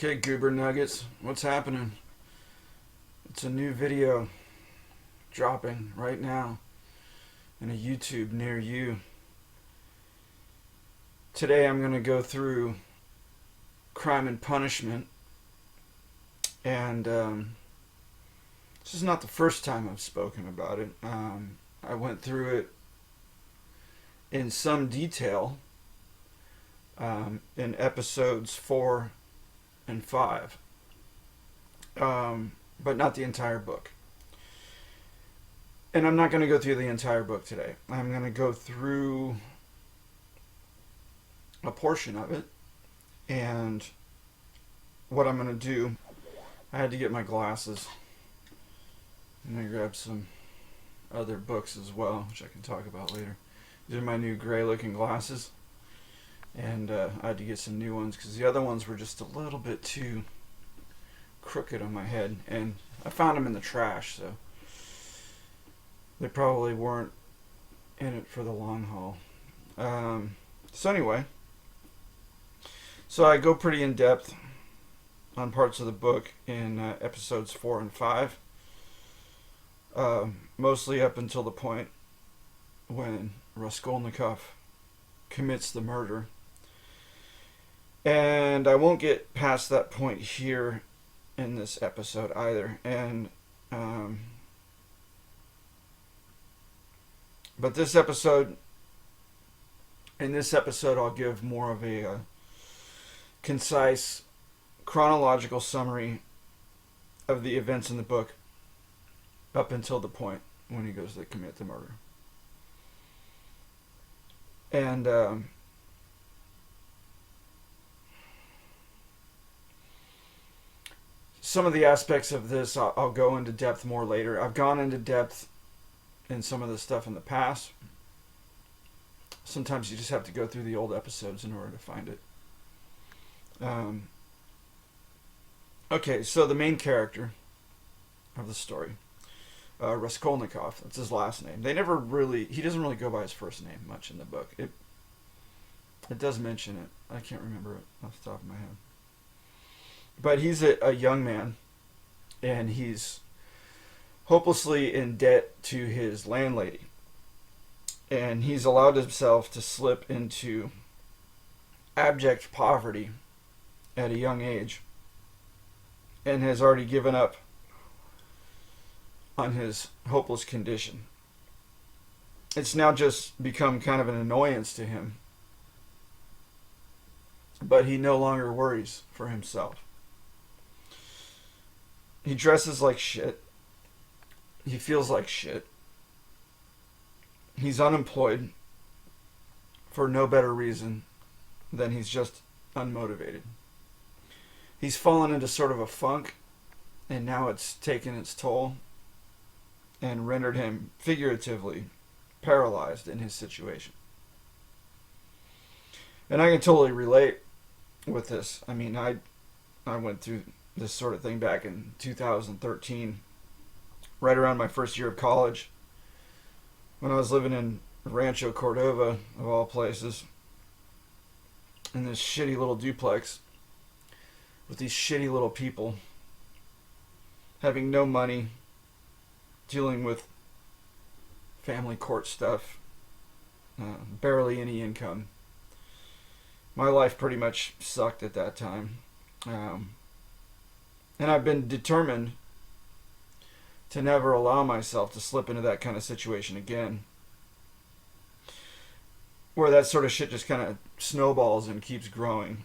Okay, Goober Nuggets, what's happening? It's a new video dropping right now in a YouTube near you. Today I'm going to go through Crime and Punishment, and this is not the first time I've spoken about it. I went through it in some detail in episodes 4 and 5. But not the entire book. And I'm not going to go through the entire book today. I'm going to go through a portion of it. And what I'm going to do, I had to get my glasses. I'm going to grab some other books as well, which I can talk about later. These are my new gray looking glasses. And I had to get some new ones because the other ones were just a little bit too crooked on my head, and I found them in the trash, so they probably weren't in it for the long haul. So anyway, so I go pretty in depth on parts of the book in episodes 4 and 5, mostly up until the point when Raskolnikov commits the murder, and I won't get past that point here in this episode either. And but in this episode I'll give more of a concise chronological summary of the events in the book up until the point when he goes to commit the murder. And some of the aspects of this I'll go into depth more later. I've gone into depth in some of the stuff in the past. Sometimes you just have to go through the old episodes in order to find it. Okay, so the main character of the story, Raskolnikov, that's his last name. He doesn't really go by his first name much in the book. It does mention it. I can't remember it off the top of my head. But he's a young man, and he's hopelessly in debt to his landlady. And he's allowed himself to slip into abject poverty at a young age, and has already given up on his hopeless condition. It's now just become kind of an annoyance to him, but he no longer worries for himself. He dresses like shit. He feels like shit. He's unemployed for no better reason than he's just unmotivated. He's fallen into sort of a funk, and now it's taken its toll and rendered him figuratively paralyzed in his situation. And I can totally relate with this. I mean, I went through this sort of thing back in 2013, right around my first year of college, when I was living in Rancho Cordova, of all places, in this shitty little duplex with these shitty little people, having no money, dealing with family court stuff, barely any income. My life pretty much sucked at that time. And I've been determined to never allow myself to slip into that kind of situation again, where that sort of shit just kind of snowballs and keeps growing.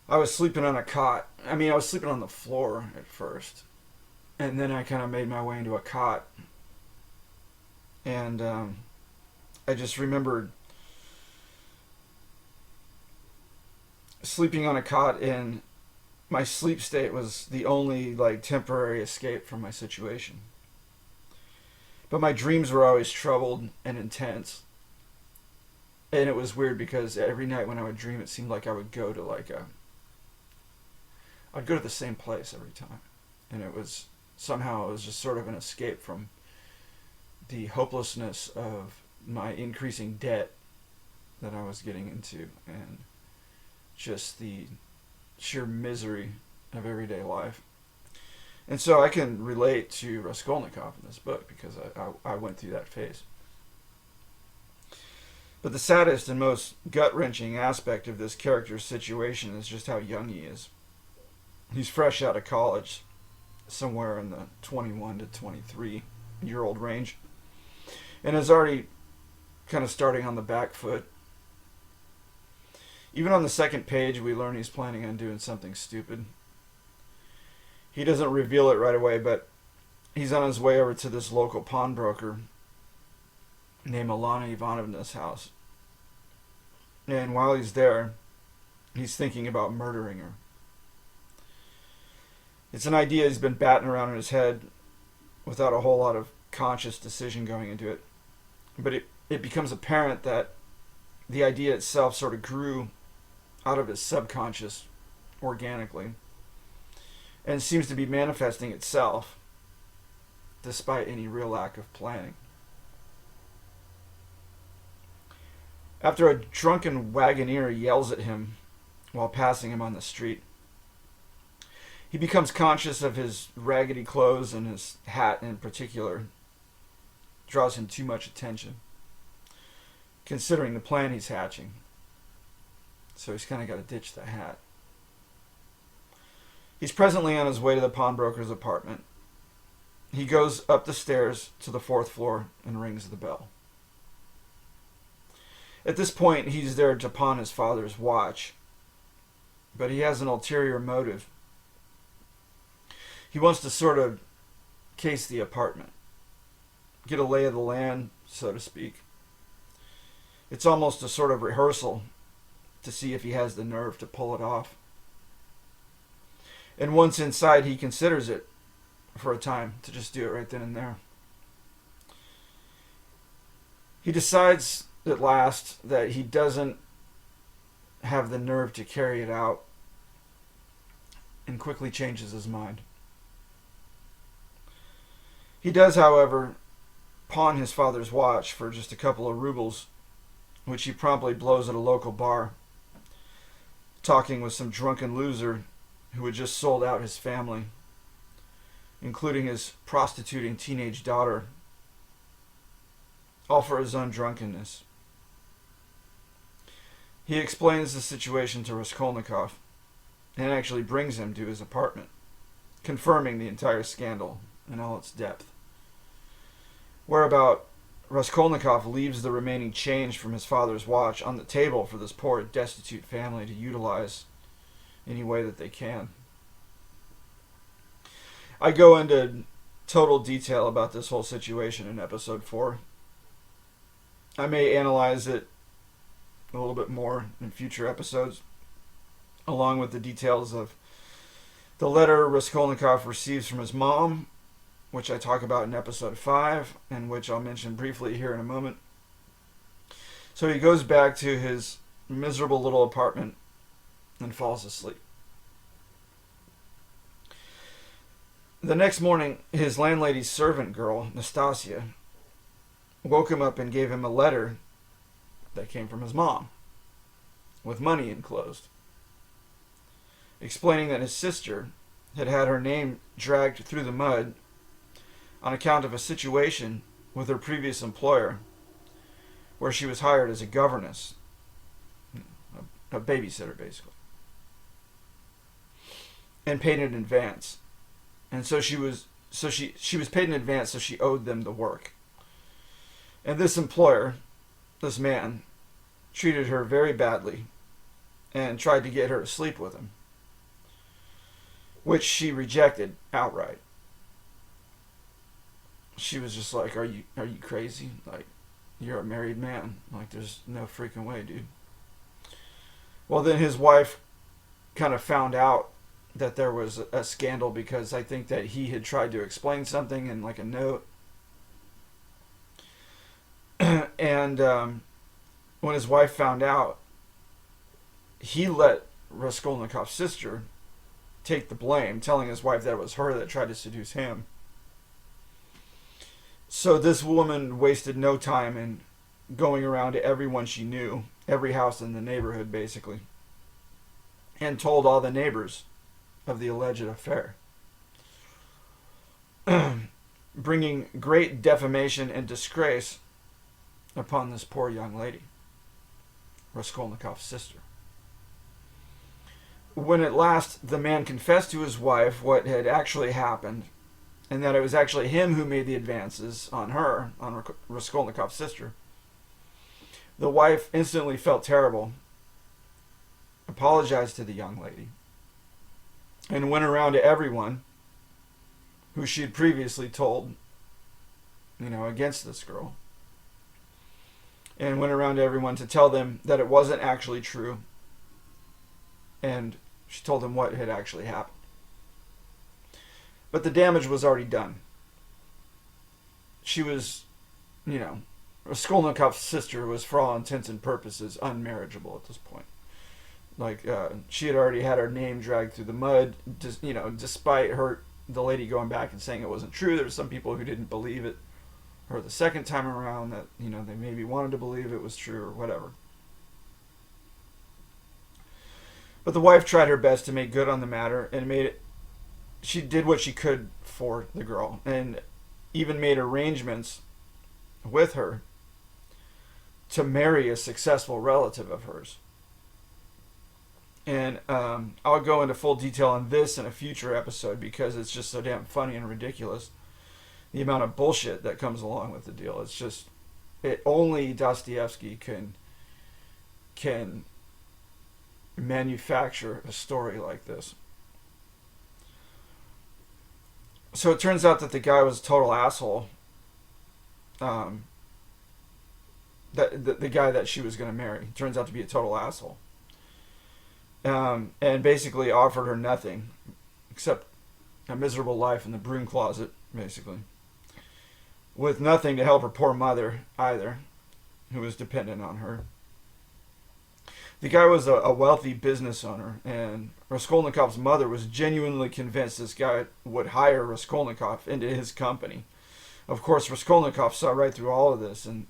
I was sleeping on a cot. I mean, I was sleeping on the floor at first, and then I kind of made my way into a cot. And I just remembered sleeping on a cot, and my sleep state was the only temporary escape from my situation. But my dreams were always troubled and intense. And it was weird because every night when I would dream, it seemed like I would go to I'd go to the same place every time. And it was just sort of an escape from the hopelessness of my increasing debt that I was getting into, and just the sheer misery of everyday life. And so I can relate to Raskolnikov in this book because I went through that phase. But the saddest and most gut-wrenching aspect of this character's situation is just how young he is. He's fresh out of college, somewhere in the 21 to 23-year-old range, and is already kind of starting on the back foot. Even on the second page, we learn he's planning on doing something stupid. He doesn't reveal it right away, but he's on his way over to this local pawnbroker named Alana Ivanovna's house. And while he's there, he's thinking about murdering her. It's an idea he's been batting around in his head without a whole lot of conscious decision going into it. But it becomes apparent that the idea itself sort of grew out of his subconscious organically and seems to be manifesting itself despite any real lack of planning. After a drunken wagoner yells at him while passing him on the street, he becomes conscious of his raggedy clothes, and his hat in particular draws him too much attention, considering the plan he's hatching. So he's kind of got to ditch the hat. He's presently on his way to the pawnbroker's apartment. He goes up the stairs to the 4th floor and rings the bell. At this point, he's there to pawn his father's watch, but he has an ulterior motive. He wants to sort of case the apartment, get a lay of the land, so to speak. It's almost a sort of rehearsal to see if he has the nerve to pull it off. And once inside, he considers it for a time to just do it right then and there. He decides at last that he doesn't have the nerve to carry it out and quickly changes his mind. He does, however, pawn his father's watch for just a couple of rubles, which he promptly blows at a local bar, talking with some drunken loser who had just sold out his family, including his prostituting teenage daughter, all for his own drunkenness. He explains the situation to Raskolnikov and actually brings him to his apartment, confirming the entire scandal in all its depth. Whereabout Raskolnikov leaves the remaining change from his father's watch on the table for this poor, destitute family to utilize any way that they can. I go into total detail about this whole situation in episode 4. I may analyze it a little bit more in future episodes, along with the details of the letter Raskolnikov receives from his mom, which I talk about in episode 5, and which I'll mention briefly here in a moment. So he goes back to his miserable little apartment and falls asleep. The next morning, his landlady's servant girl, Nastasia, woke him up and gave him a letter that came from his mom, with money enclosed, explaining that his sister had had her name dragged through the mud on account of a situation with her previous employer where she was hired as a governess, a babysitter basically, and paid in advance. And so she was paid in advance, so she owed them the work. And this employer, this man, treated her very badly and tried to get her to sleep with him, which she rejected outright. She was just like, are you crazy? Like, you're a married man. Like, there's no freaking way, dude. Well, then his wife kind of found out that there was a scandal because I think that he had tried to explain something in like a note. And when his wife found out, he let Raskolnikov's sister take the blame, telling his wife that it was her that tried to seduce him. So this woman wasted no time in going around to everyone she knew, every house in the neighborhood basically, and told all the neighbors of the alleged affair, bringing great defamation and disgrace upon this poor young lady, Raskolnikov's sister. When at last the man confessed to his wife what had actually happened, and that it was actually him who made the advances on her, on Raskolnikov's sister, the wife instantly felt terrible, apologized to the young lady, and went around to everyone who she had previously told, against this girl. And went around to everyone to tell them that it wasn't actually true. And she told them what had actually happened. But the damage was already done. She was, Raskolnikov's sister was, for all intents and purposes, unmarriageable at this point. She had already had her name dragged through the mud, despite the lady going back and saying it wasn't true. There were some people who didn't believe it, or the second time around that, they maybe wanted to believe it was true or whatever. But the wife tried her best to make good on the matter, and she did what she could for the girl, and even made arrangements with her to marry a successful relative of hers. And I'll go into full detail on this in a future episode because it's just so damn funny and ridiculous. The amount of bullshit that comes along with the deal. It's just, only Dostoevsky can manufacture a story like this. So it turns out that the guy was a total asshole. The guy that she was going to marry turns out to be a total asshole. And basically offered her nothing except a miserable life in the broom closet, basically. With nothing to help her poor mother either, who was dependent on her. The guy was a wealthy business owner, and Raskolnikov's mother was genuinely convinced this guy would hire Raskolnikov into his company. Of course, Raskolnikov saw right through all of this, and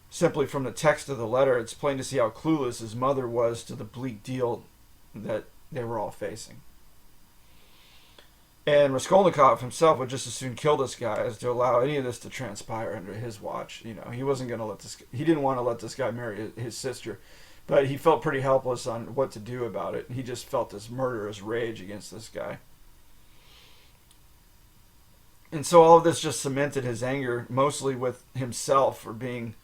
simply from the text of the letter, it's plain to see how clueless his mother was to the bleak deal that they were all facing. And Raskolnikov himself would just as soon kill this guy as to allow any of this to transpire under his watch. He wasn't going to let this. He didn't want to let this guy marry his sister, but he felt pretty helpless on what to do about it. He just felt this murderous rage against this guy. And so all of this just cemented his anger, mostly with himself for being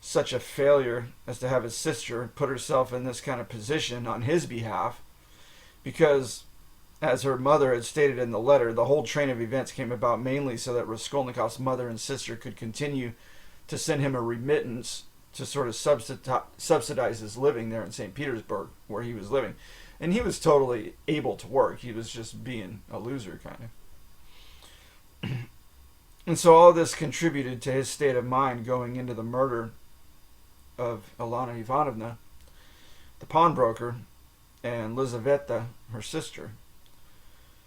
such a failure as to have his sister put herself in this kind of position on his behalf, because, as her mother had stated in the letter, the whole train of events came about mainly so that Raskolnikov's mother and sister could continue to send him a remittance to sort of subsidize his living there in St. Petersburg, where he was living. And he was totally able to work. He was just being a loser, kind of. And so all this contributed to his state of mind going into the murder of Elena Ivanovna, the pawnbroker, and Lizaveta, her sister,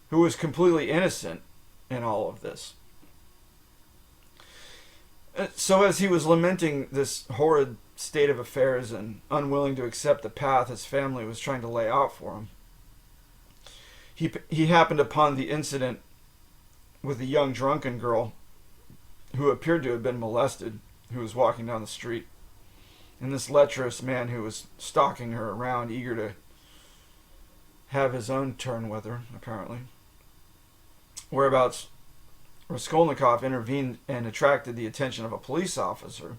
who was completely innocent in all of this. So as he was lamenting this horrid state of affairs and unwilling to accept the path his family was trying to lay out for him, he happened upon the incident with a young drunken girl who appeared to have been molested, who was walking down the street, and this lecherous man who was stalking her around, eager to have his own turn with her, apparently. Whereabouts Raskolnikov intervened and attracted the attention of a police officer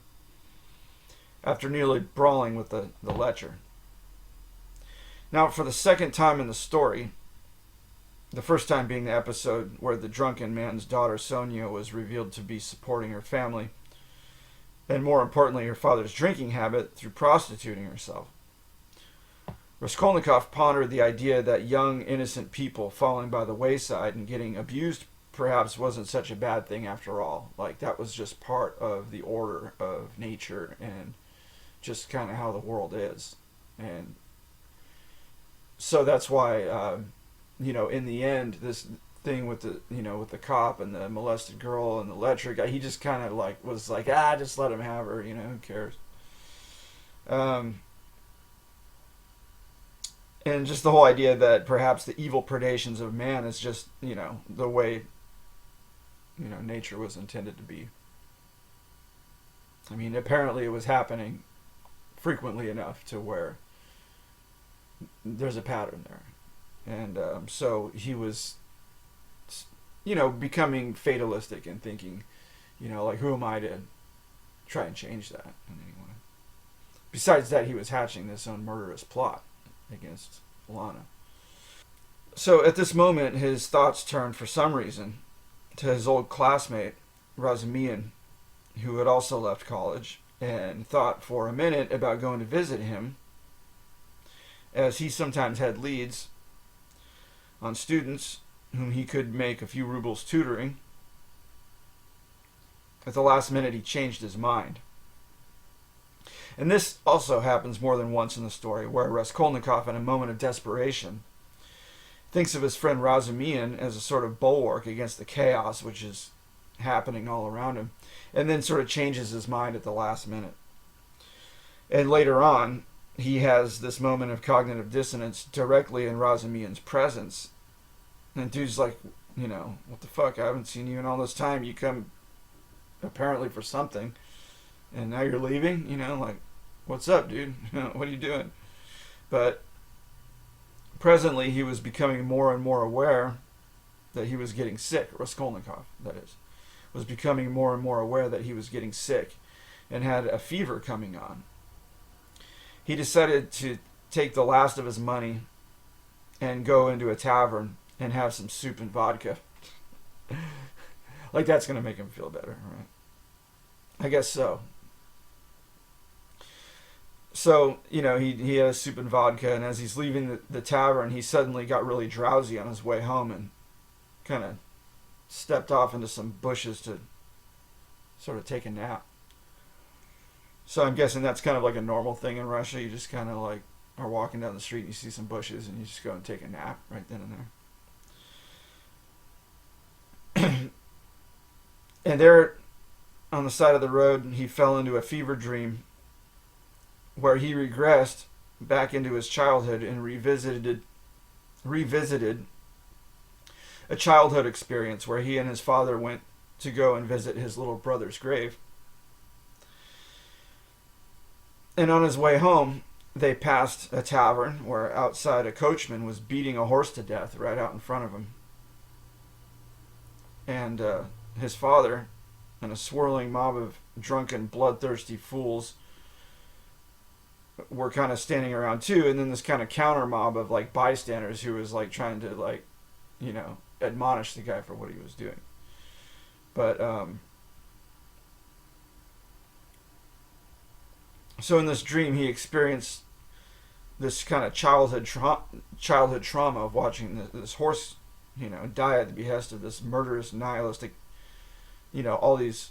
after nearly brawling with the lecher. Now, for the second time in the story, the first time being the episode where the drunken man's daughter Sonia was revealed to be supporting her family, and more importantly, her father's drinking habit through prostituting herself. Raskolnikov pondered the idea that young, innocent people falling by the wayside and getting abused perhaps wasn't such a bad thing after all. Like, that was just part of the order of nature and just kind of how the world is. And so that's why, in the end, thing with the with the cop and the molested girl and the lecturer guy. He just kind of like was like, just let him have her. Who cares? Um, and just the whole idea that perhaps the evil predations of man is just the way nature was intended to be. I mean, apparently it was happening frequently enough to where there's a pattern there, and so he was becoming fatalistic and thinking, like, who am I to try and change that in any way? Besides that, he was hatching this own murderous plot against Lana. So at this moment, his thoughts turned for some reason to his old classmate, Razumian, who had also left college, and thought for a minute about going to visit him, as he sometimes had leads on students whom he could make a few rubles tutoring. At the last minute, he changed his mind. And this also happens more than once in the story, where Raskolnikov, in a moment of desperation, thinks of his friend Razumian as a sort of bulwark against the chaos which is happening all around him, and then sort of changes his mind at the last minute. And later on, he has this moment of cognitive dissonance directly in Razumian's presence. And dude's like, what the fuck? I haven't seen you in all this time. You come apparently for something, and now you're leaving? Like, what's up, dude? What are you doing? But presently, he was becoming more and more aware that he was getting sick. Raskolnikov, that is, was becoming more and more aware that he was getting sick and had a fever coming on. He decided to take the last of his money and go into a tavern and have some soup and vodka. Like, that's going to make him feel better, right? I guess so. So, he had soup and vodka, and as he's leaving the tavern, he suddenly got really drowsy on his way home and kind of stepped off into some bushes to sort of take a nap. So I'm guessing that's kind of like a normal thing in Russia. You just kind of like are walking down the street and you see some bushes and you just go and take a nap right then and there. And there on the side of the road, he fell into a fever dream where he regressed back into his childhood and revisited a childhood experience where he and his father went to go and visit his little brother's grave. And on his way home, they passed a tavern where outside a coachman was beating a horse to death right out in front of him. And his father and a swirling mob of drunken, bloodthirsty fools were kind of standing around too, and then this kind of counter mob of like bystanders who was like trying to like, admonish the guy for what he was doing. But so in this dream, he experienced this kind of childhood trauma of watching this horse, die at the behest of this murderous, nihilistic, all these,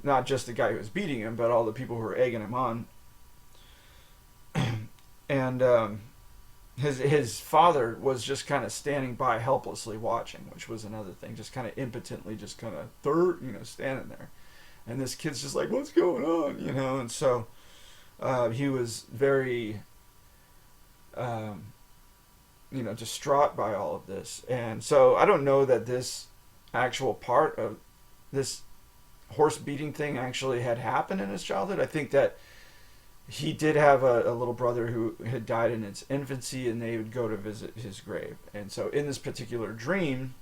not just the guy who was beating him, but all the people who were egging him on. And his father was just kind of standing by helplessly watching, which was another thing, just kind of impotently, just kind of standing there. And this kid's just like, what's going on, and so he was very distraught by all of this. And so I don't know that this actual part of this horse beating thing actually had happened in his childhood. I think that he did have a little brother who had died in its infancy, and they would go to visit his grave. And so in this particular dream,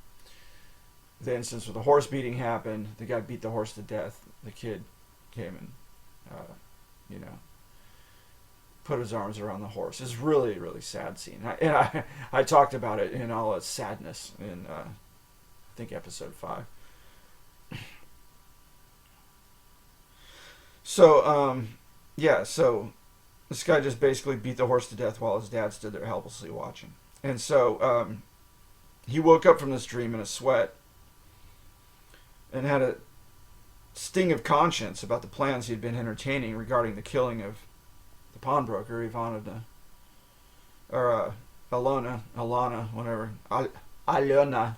the instance where the horse beating happened, the guy beat the horse to death, the kid came and put his arms around the horse. It's really, really sad scene. I talked about it in all its sadness in I think episode 5. So so this guy just basically beat the horse to death while his dad stood there helplessly watching. And so he woke up from this dream in a sweat and had a sting of conscience about the plans he had been entertaining regarding the killing of the pawnbroker, Ivanovna, or Alana, whatever, Alyona.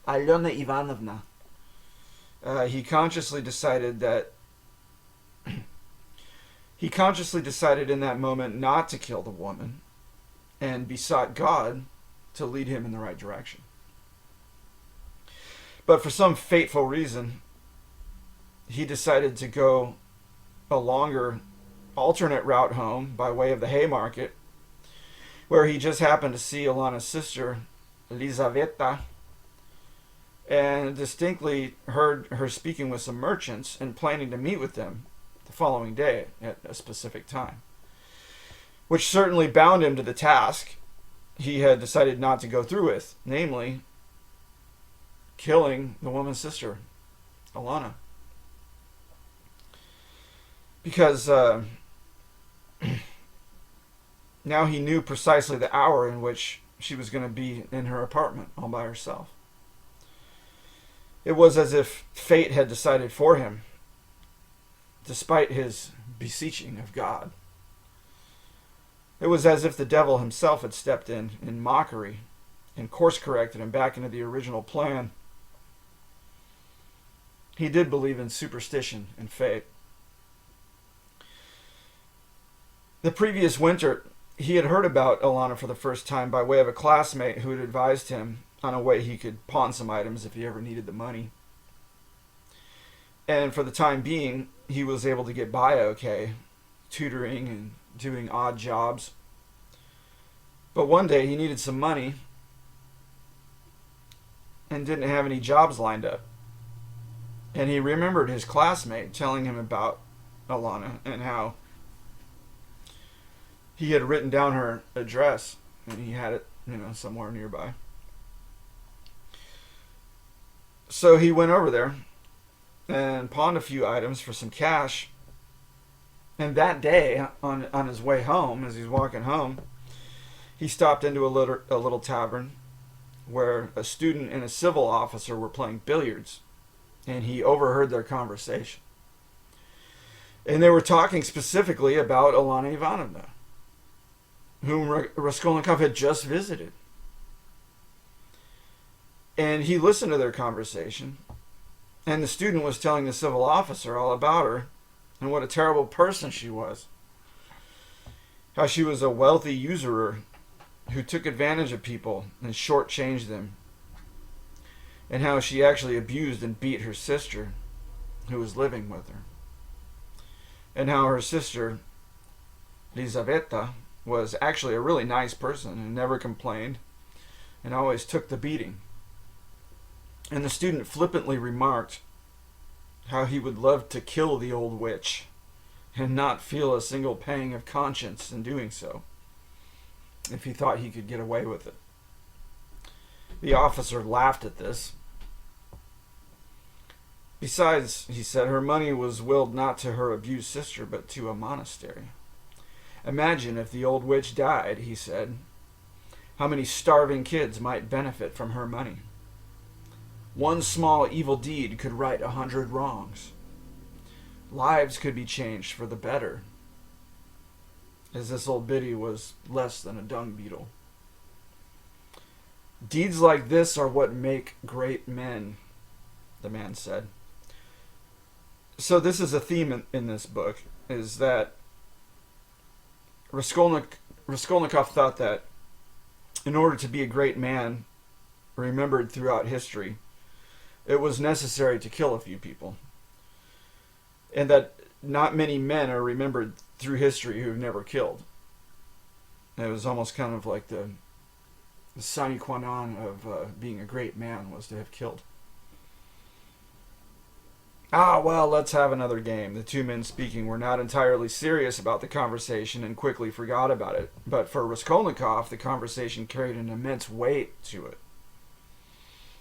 Alyona Ivanovna. He consciously decided in that moment not to kill the woman and besought God to lead him in the right direction. But for some fateful reason, he decided to go a longer alternate route home by way of the Haymarket, where he just happened to see Alana's sister, Elizaveta, and distinctly heard her speaking with some merchants and planning to meet with them the following day at a specific time, which certainly bound him to the task he had decided not to go through with, namely killing the woman's sister, Alana. Because now he knew precisely the hour in which she was going to be in her apartment all by herself. It was as if fate had decided for him, despite his beseeching of God. It was as if the devil himself had stepped in mockery and course-corrected him back into the original plan. He did believe in superstition and fate. The previous winter, he had heard about Alana for the first time by way of a classmate who had advised him on a way he could pawn some items if he ever needed the money. And for the time being, he was able to get by okay, tutoring and doing odd jobs. But one day he needed some money and didn't have any jobs lined up. And he remembered his classmate telling him about Alana and how he had written down her address and he had it, somewhere nearby. So he went over there and pawned a few items for some cash. And that day, on his way home, as he's walking home, he stopped into a little tavern where a student and a civil officer were playing billiards, and he overheard their conversation. And they were talking specifically about Alana Ivanovna, whom Raskolnikov had just visited. And he listened to their conversation, and the student was telling the civil officer all about her and what a terrible person she was. How she was a wealthy usurer who took advantage of people and shortchanged them. And how she actually abused and beat her sister, who was living with her. And how her sister, Lizaveta, was actually a really nice person and never complained and always took the beating. And the student flippantly remarked how he would love to kill the old witch and not feel a single pang of conscience in doing so, if he thought he could get away with it. The officer laughed at this. Besides, he said, her money was willed not to her abused sister, but to a monastery. Imagine if the old witch died, he said. How many starving kids might benefit from her money? One small evil deed could right 100 wrongs. Lives could be changed for the better, as this old biddy was less than a dung beetle. Deeds like this are what make great men, the man said. So this is a theme in this book, is that Raskolnikov thought that in order to be a great man remembered throughout history, it was necessary to kill a few people. And that not many men are remembered through history who've never killed. And it was almost kind of like the sine qua non of being a great man was to have killed. Well, let's have another game. The two men speaking were not entirely serious about the conversation and quickly forgot about it. But for Raskolnikov, the conversation carried an immense weight to it,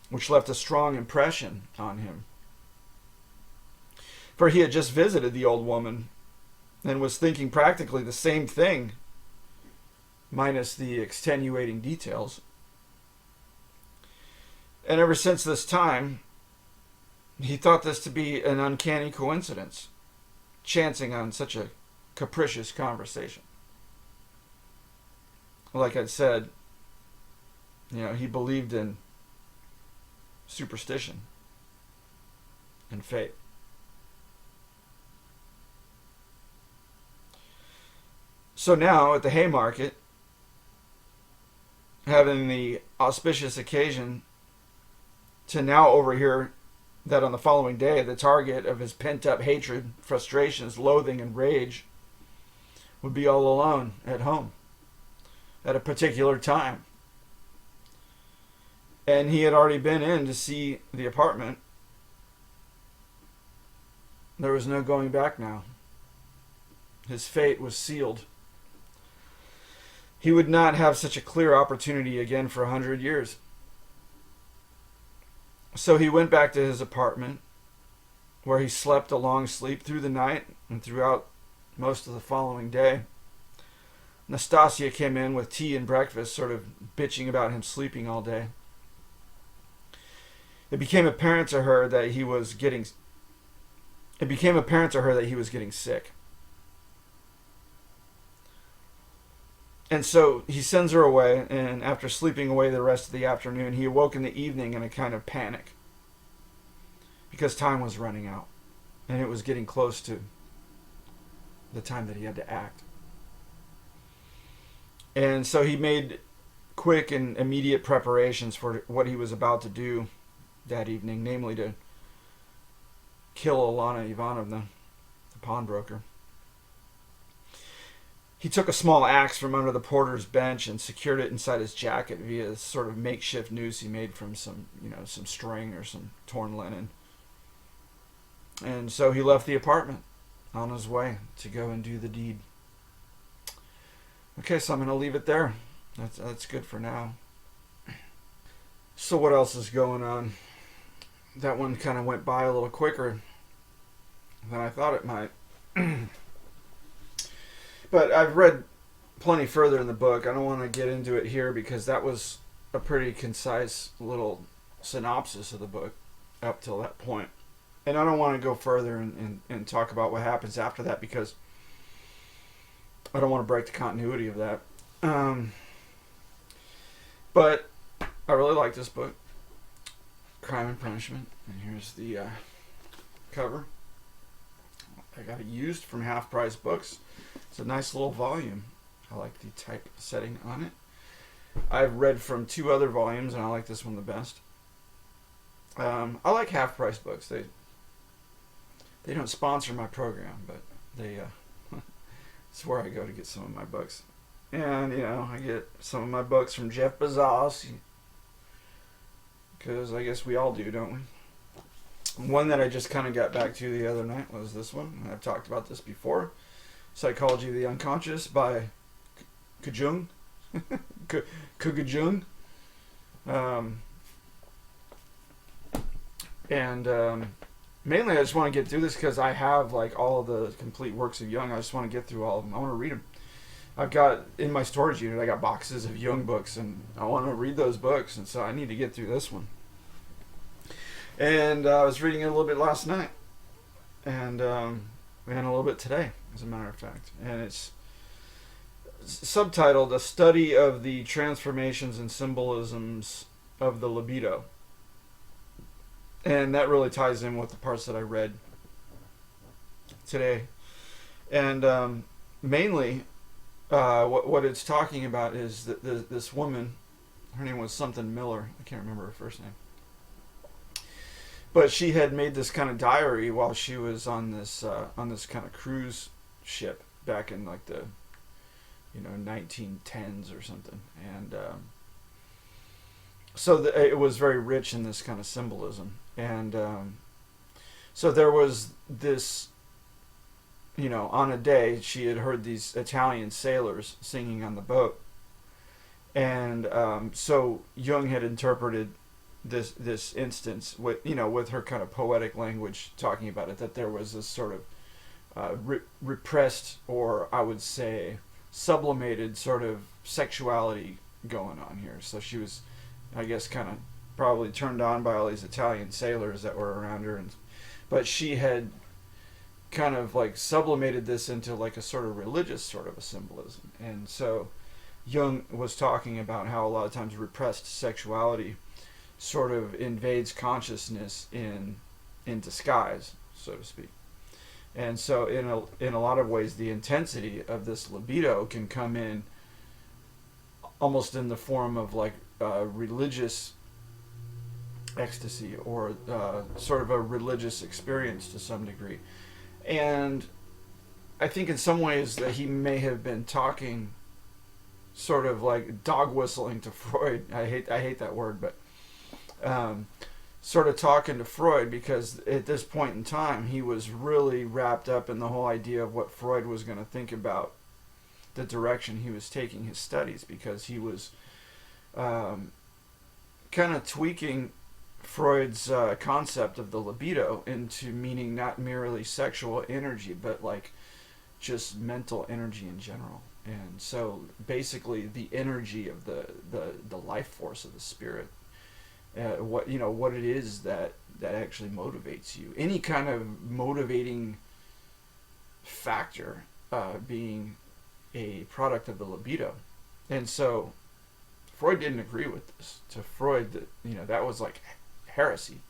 which left a strong impression on him. For he had just visited the old woman and was thinking practically the same thing, minus the extenuating details. And ever since this time, he thought this to be an uncanny coincidence, chancing on such a capricious conversation. Like I said, he believed in superstition and fate. So now at the Haymarket, having the auspicious occasion to now overhear that on the following day, the target of his pent-up hatred, frustrations, loathing, and rage would be all alone at home at a particular time. And he had already been in to see the apartment. There was no going back now. His fate was sealed. He would not have such a clear opportunity again for 100 years. So he went back to his apartment, where he slept a long sleep through the night and throughout most of the following day. Nastasia came in with tea and breakfast, sort of bitching about him sleeping all day. It became apparent to her that he was getting sick. And so he sends her away, and after sleeping away the rest of the afternoon, he awoke in the evening in a kind of panic, because time was running out, and it was getting close to the time that he had to act. And so he made quick and immediate preparations for what he was about to do that evening, namely to kill Alana Ivanovna, the pawnbroker. He took a small axe from under the porter's bench and secured it inside his jacket via a sort of makeshift noose he made from some string or some torn linen. And so he left the apartment on his way to go and do the deed. Okay, so I'm going to leave it there. That's good for now. So what else is going on? That one kind of went by a little quicker than I thought it might. But I've read plenty further in the book. I don't want to get into it here because that was a pretty concise little synopsis of the book up till that point. And I don't want to go further and talk about what happens after that because I don't want to break the continuity of that. But I really like this book, Crime and Punishment. And here's the cover. I got it used from Half Price Books. It's a nice little volume. I like the type setting on it. I've read from 2 other volumes, and I like this one the best. I like Half Price Books. They don't sponsor my program, but they it's where I go to get some of my books. And, I get some of my books from Jeff Bezos, because I guess we all do, don't we? One that I just kind of got back to the other night was this one. I've talked about this before. Psychology of the Unconscious by Jung. Jung. Mainly I just want to get through this because I have all of the complete works of Jung. I just want to get through all of them. I want to read them. I've got, in my storage unit, I got boxes of Jung books, and I want to read those books, and so I need to get through this one. And I was reading it a little bit last night, and a little bit today, as a matter of fact. And it's subtitled, A Study of the Transformations and Symbolisms of the Libido. And that really ties in with the parts that I read today. And mainly, what it's talking about is that this woman, her name was something Miller, I can't remember her first name, but she had made this kind of diary while she was on this kind of cruise ship back in the 1910s or something. And so it was very rich in this kind of symbolism. And so there was this, on a day she had heard these Italian sailors singing on the boat. And so Jung had interpreted this instance with her kind of poetic language, talking about it, that there was this sort of repressed, or I would say sublimated sort of sexuality going on here. So she was, I guess, kind of probably turned on by all these Italian sailors that were around her, but she had kind of sublimated this into a sort of religious sort of a symbolism. And so Jung was talking about how a lot of times repressed sexuality sort of invades consciousness in disguise, so to speak. And so in a lot of ways, the intensity of this libido can come in almost in the form of like religious ecstasy, or sort of a religious experience to some degree. And I think in some ways that he may have been talking, sort of like dog whistling to Freud. I hate that word, but sort of talking to Freud, because at this point in time he was really wrapped up in the whole idea of what Freud was going to think about the direction he was taking his studies, because he was kind of tweaking Freud's concept of the libido into meaning not merely sexual energy, but like just mental energy in general. And so basically the energy of the life force of the spirit, what it is that actually motivates you, any kind of motivating factor being a product of the libido. And so Freud didn't agree with this. To Freud, that was like heresy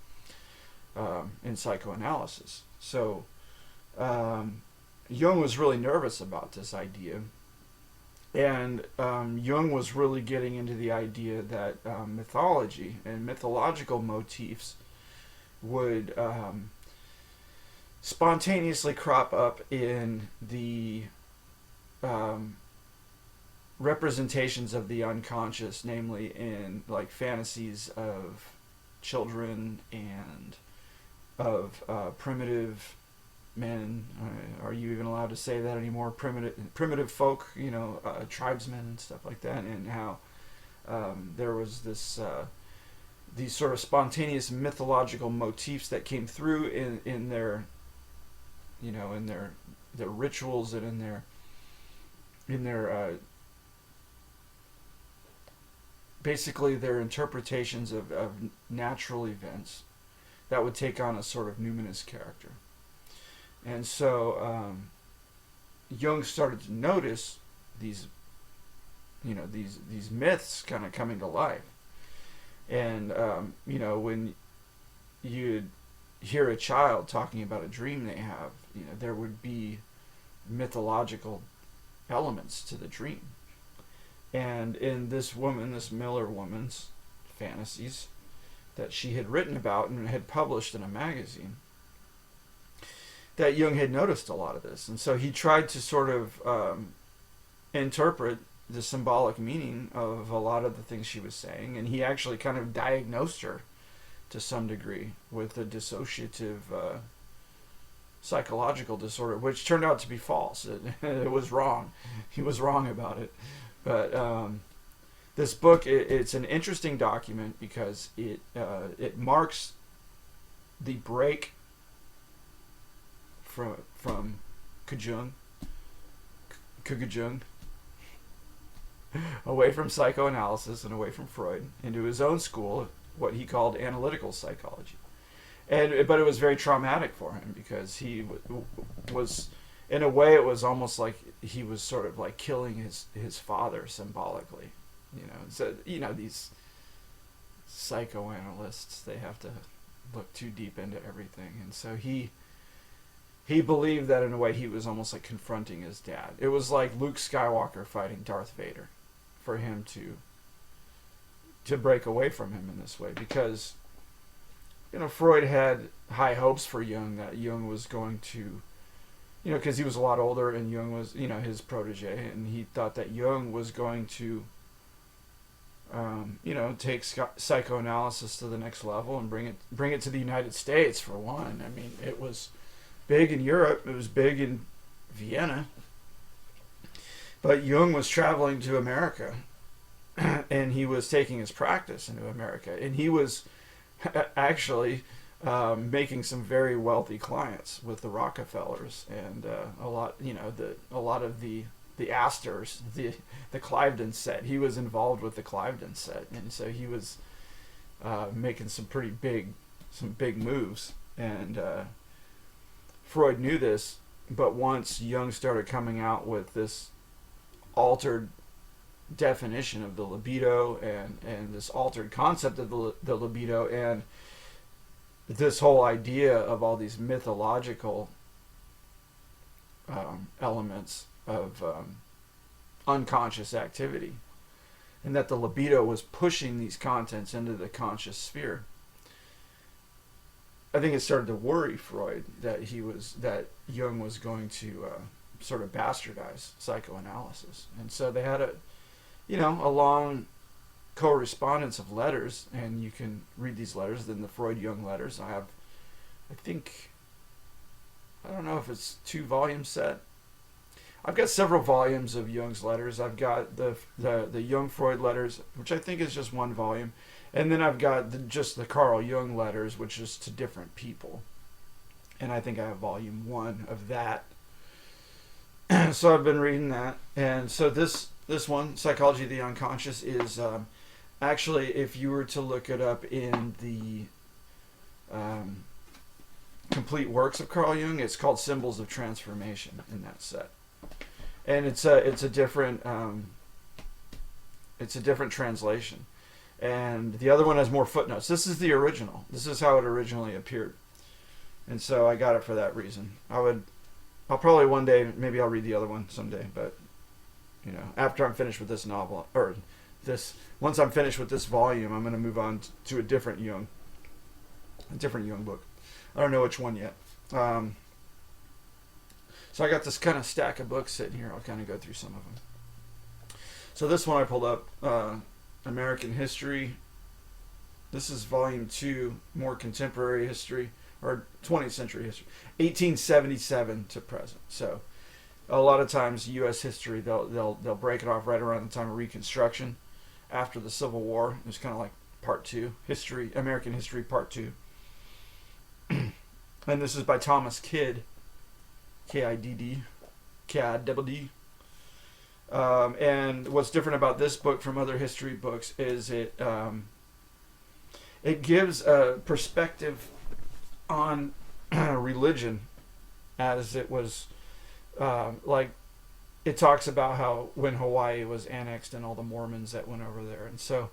in psychoanalysis. So Jung was really nervous about this idea. And Jung was really getting into the idea that mythology and mythological motifs would spontaneously crop up in the representations of the unconscious, namely in like fantasies of children and of primitive men. Are you even allowed to say that anymore? Primitive folk, tribesmen and stuff like that, and how there was this these sort of spontaneous mythological motifs that came through in their in their rituals, and in their basically their interpretations of natural events that would take on a sort of numinous character. And so Jung started to notice these myths kind of coming to life. And when you'd hear a child talking about a dream they have, there would be mythological elements to the dream. And in this Miller woman's fantasies that she had written about and had published in a magazine, that Jung had noticed a lot of this. And so he tried to sort of interpret the symbolic meaning of a lot of the things she was saying, and he actually kind of diagnosed her to some degree with a dissociative psychological disorder, which turned out to be false. It was wrong. He was wrong about it. But this book, it's an interesting document because it marks the break from Jung, away from psychoanalysis and away from Freud, into his own school, what he called analytical psychology. But it was very traumatic for him, because he was, in a way, it was almost like he was sort of like killing his father symbolically. So these psychoanalysts, they have to look too deep into everything, and so he believed that in a way he was almost like confronting his dad. It was like Luke Skywalker fighting Darth Vader, for him to break away from him in this way, because Freud had high hopes for Jung, that Jung was going to, because he was a lot older and Jung was his protege, and he thought that Jung was going to take psychoanalysis to the next level and bring it to the United States, for one. I mean, it was big in Europe, it was big in Vienna, but Jung was traveling to America, and he was taking his practice into America, and he was actually making some very wealthy clients with the Rockefellers, and a lot of the Astors, the Cliveden set. He was involved with the Cliveden set, and so he was making some big moves, and Freud knew this. But once Jung started coming out with this altered definition of the libido and this altered concept of the libido, and this whole idea of all these mythological elements of unconscious activity, and that the libido was pushing these contents into the conscious sphere. I think it started to worry Freud that Jung was going to sort of bastardize psychoanalysis, and so they had a long correspondence of letters, and you can read these letters in the Freud-Jung letters. I don't know if it's 2-volume set. I've got several volumes of Jung's letters. I've got the Jung-Freud letters, which I think is just 1 volume. And then I've got just the Carl Jung letters, which is to different people. And I think I have volume 1 of that. So I've been reading that. And so this one, Psychology of the Unconscious, is actually, if you were to look it up in the complete works of Carl Jung, it's called Symbols of Transformation in that set. And it's a different translation. And the other one has more footnotes. This is the original. This is how it originally appeared. And so I got it for that reason. I'll probably one day, maybe I'll read the other one someday, but after I'm finished with this novel, once I'm finished with this volume, I'm going to move on to a different Jung book. I don't know which one yet. So I got this kind of stack of books sitting here. I'll kind of go through some of them. So this one I pulled up, American History. This is volume 2, more contemporary history, or 20th century history, 1877 to present. So a lot of times U.S. history, they'll break it off right around the time of Reconstruction, after the Civil War. It's kind of like part 2, history, American History part 2. And this is by Thomas Kidd, Kidd, K-I-D-D. And what's different about this book from other history books is it gives a perspective on religion as it was, it talks about how when Hawaii was annexed and all the Mormons that went over there. And so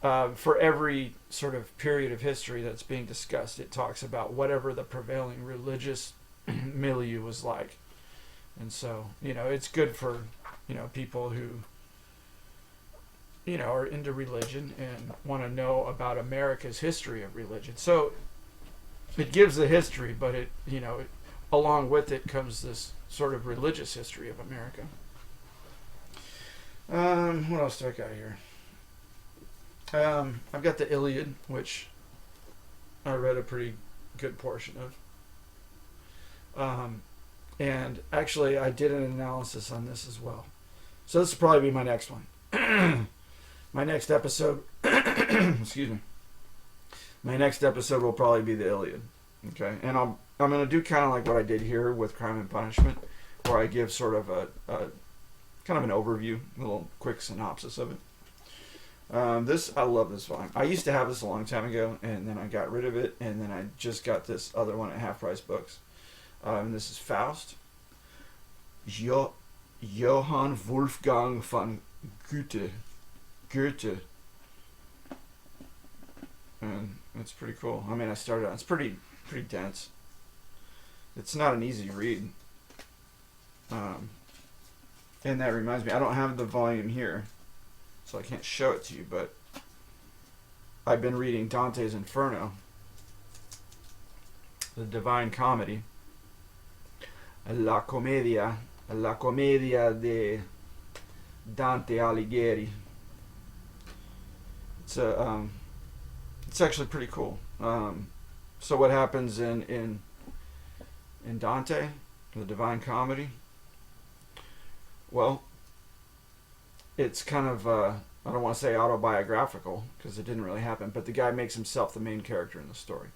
for every sort of period of history that's being discussed, it talks about whatever the prevailing religious milieu was like. And so, it's good for, people who, are into religion and want to know about America's history of religion. So it gives the history, but along with it comes this sort of religious history of America. What else do I got here? I've got the Iliad, which I read a pretty good portion of. And actually, I did an analysis on this as well. So this will probably be my next one. My next episode, excuse me. My next episode will probably be the Iliad. Okay, and I'm going to do kind of like what I did here with Crime and Punishment, where I give sort of a kind of an overview, a little quick synopsis of it. I love this volume. I used to have this a long time ago, and then I got rid of it, and then I just got this other one at Half Price Books. And this is Faust. Johann Wolfgang von Goethe. And it's pretty cool. I mean, I started on, it's pretty dense. It's not an easy read. And that reminds me, I don't have the volume here, so I can't show it to you, but I've been reading Dante's Inferno, the Divine Comedy, La Commedia de Dante Alighieri. It's actually pretty cool. So what happens in Dante, the Divine Comedy? Well, it's kind of I don't want to say autobiographical because it didn't really happen, but the guy makes himself the main character in the story.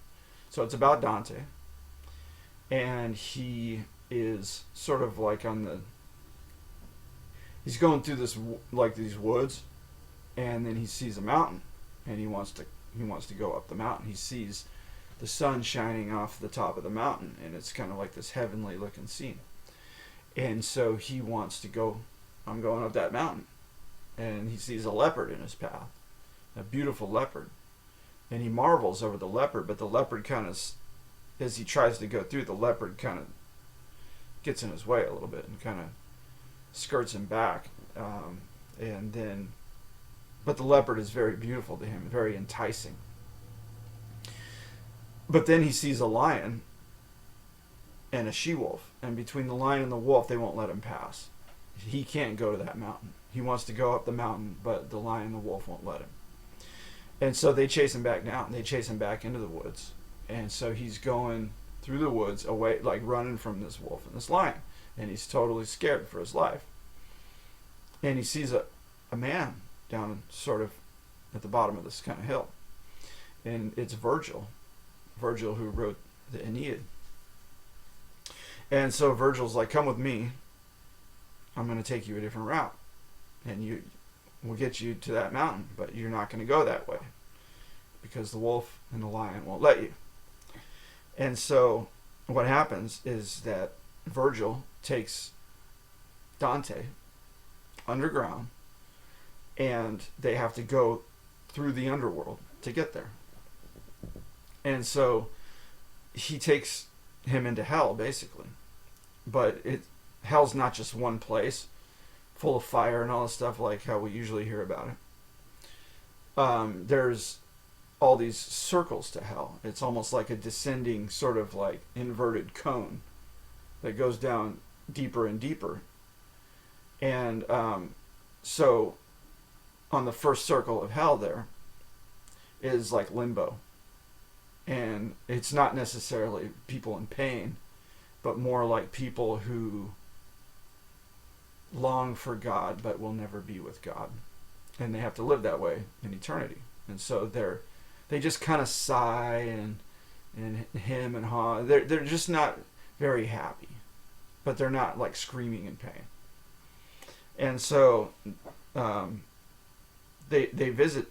So it's about Dante, and he is sort of like he's going through these woods, and then he sees a mountain, and he wants to go up the mountain. He sees the sun shining off the top of the mountain, and it's kind of like this heavenly looking scene. And so he wants to go, I'm going up that mountain. and he sees a leopard in his path, a beautiful leopard, and he marvels over the leopard. But the leopard kind of, as he tries to go through, the leopard kind of gets in his way a little bit and kind of skirts him back, and then, but the leopard is very beautiful to him, very enticing. But then he sees a lion and a she-wolf, and between the lion and the wolf, they won't let him pass. He can't go to that mountain. He wants to go up the mountain, but the lion and the wolf won't let him. And so they chase him back down. They chase him back into the woods. And so he's going through the woods away, like running from this wolf and this lion. And he's totally scared for his life. And he sees a man down sort of at the bottom of this kind of hill. And it's Virgil. Virgil, who wrote the Aeneid. And so Virgil's like, come with me. I'm going to take you a different route. And we'll get you to that mountain, but you're not going to go that way because the wolf and the lion won't let you. And so what happens is that Virgil takes Dante underground, and they have to go through the underworld to get there. And so he takes him into hell, basically. But hell's not just one place full of fire and all this stuff like how we usually hear about it. There's all these circles to hell. It's almost like a descending sort of like inverted cone that goes down deeper and deeper. And so on the first circle of hell there is like limbo. And it's not necessarily people in pain, but more like people who long for God but will never be with God. And they have to live that way in eternity. And so they just kind of sigh and hem and haw. They're just not very happy, but they're not like screaming in pain. And so they visit,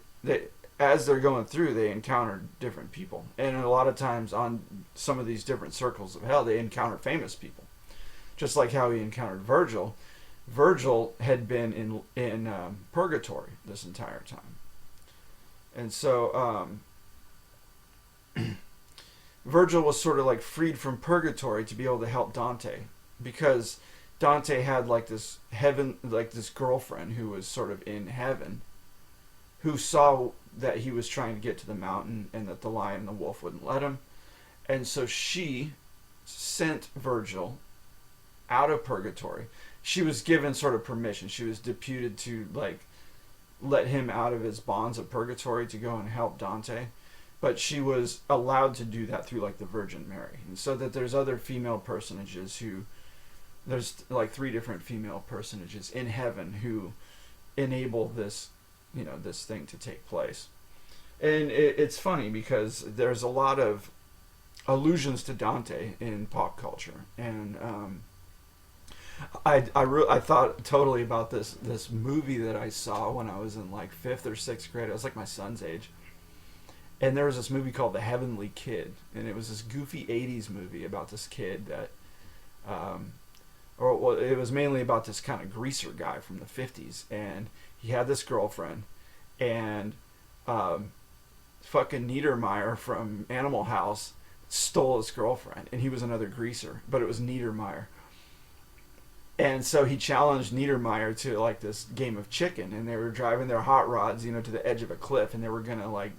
as they're going through, they encounter different people. And a lot of times on some of these different circles of hell, they encounter famous people. Just like how he encountered Virgil. Virgil had been in purgatory this entire time. And so Virgil was sort of like freed from purgatory to be able to help Dante, because Dante had like this girlfriend who was sort of in heaven, who saw that he was trying to get to the mountain and that the lion and the wolf wouldn't let him. And so she sent Virgil out of purgatory. She was given sort of permission. She was deputed to like let him out of his bonds of purgatory to go and help Dante. But she was allowed to do that through like the Virgin Mary. And so that there's other female personages there's like 3 different female personages in heaven who enable this, this thing to take place. And it's funny because there's a lot of allusions to Dante in pop culture. And I thought totally about this movie that I saw when I was in like 5th or 6th grade. I was like my son's age. And there was this movie called The Heavenly Kid. And it was this goofy 80s movie about this kid that, it was mainly about this kind of greaser guy from the 50s. And he had this girlfriend. And fucking Niedermeyer from Animal House stole his girlfriend. And he was another greaser. But it was Niedermeyer. And so he challenged Niedermeyer to like this game of chicken. And they were driving their hot rods, to the edge of a cliff. And they were going to like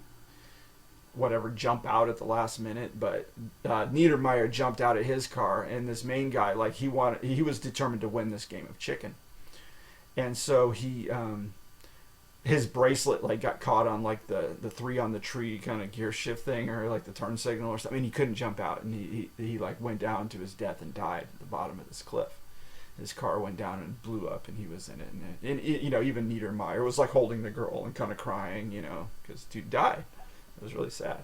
jump out at the last minute, but Niedermeyer jumped out of his car, and this main guy, like he was determined to win this game of chicken, and so his bracelet like got caught on like the 3 on the tree kind of gear shift thing, or like the turn signal or something. I mean, he couldn't jump out, and he like went down to his death and died at the bottom of this cliff. His car went down and blew up, and he was in it, and even Niedermeyer was like holding the girl and kind of crying, because dude died. It was really sad.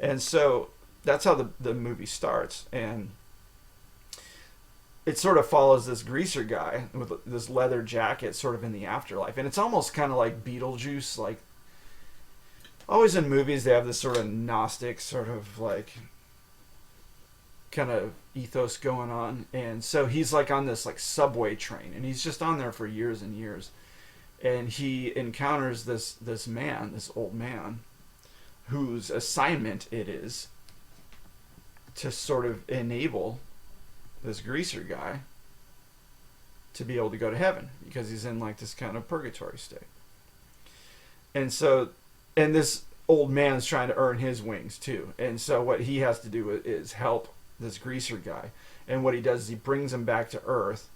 And so that's how the movie starts. And it sort of follows this greaser guy with this leather jacket sort of in the afterlife. And it's almost kind of like Beetlejuice. Like, always in movies, they have this sort of Gnostic sort of like kind of ethos going on. And so he's like on this like subway train. And he's just on there for years and years. and he encounters this man, this old man, whose assignment it is to sort of enable this greaser guy to be able to go to heaven, because he's in like this kind of purgatory state. And so, and this old man's trying to earn his wings too. And so what he has to do is help this greaser guy. And what he does is he brings him back to Earth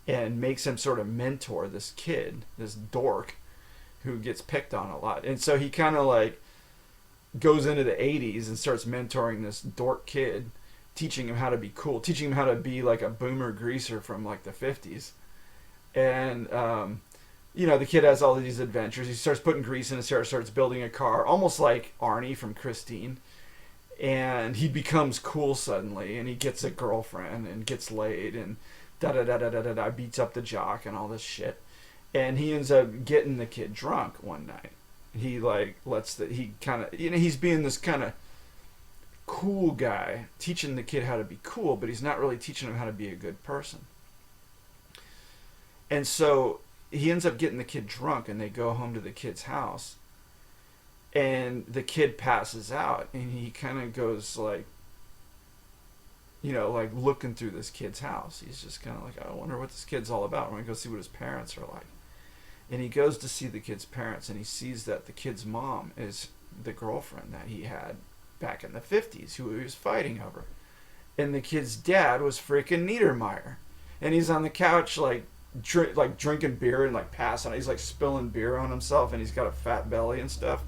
and makes him sort of mentor this kid, this dork, who gets picked on a lot. And so he kind of like goes into the 80s and starts mentoring this dork kid, teaching him how to be cool, teaching him how to be like a boomer greaser from like the 50s. And, you know, the kid has all of these adventures. He starts putting grease in his hair, starts building a car, almost like Arnie from Christine. And he becomes cool suddenly, and he gets a girlfriend and gets laid and da-da-da-da-da-da, beats up the jock and all this shit. And he ends up getting the kid drunk one night. He like he kind of, you know, he's being this kind of cool guy, teaching the kid how to be cool, but he's not really teaching him how to be a good person. And so he ends up getting the kid drunk, and they go home to the kid's house, and the kid passes out, and he kind of goes like, you know, like looking through this kid's house. He's just kind of like, I wonder what this kid's all about. I'm going to go see what his parents are like. And he goes to see the kid's parents, and he sees that the kid's mom is the girlfriend that he had back in the 50s, who he was fighting over. And the kid's dad was freaking Niedermeyer. And he's on the couch like drinking beer and like passing. He's like spilling beer on himself, and he's got a fat belly and stuff.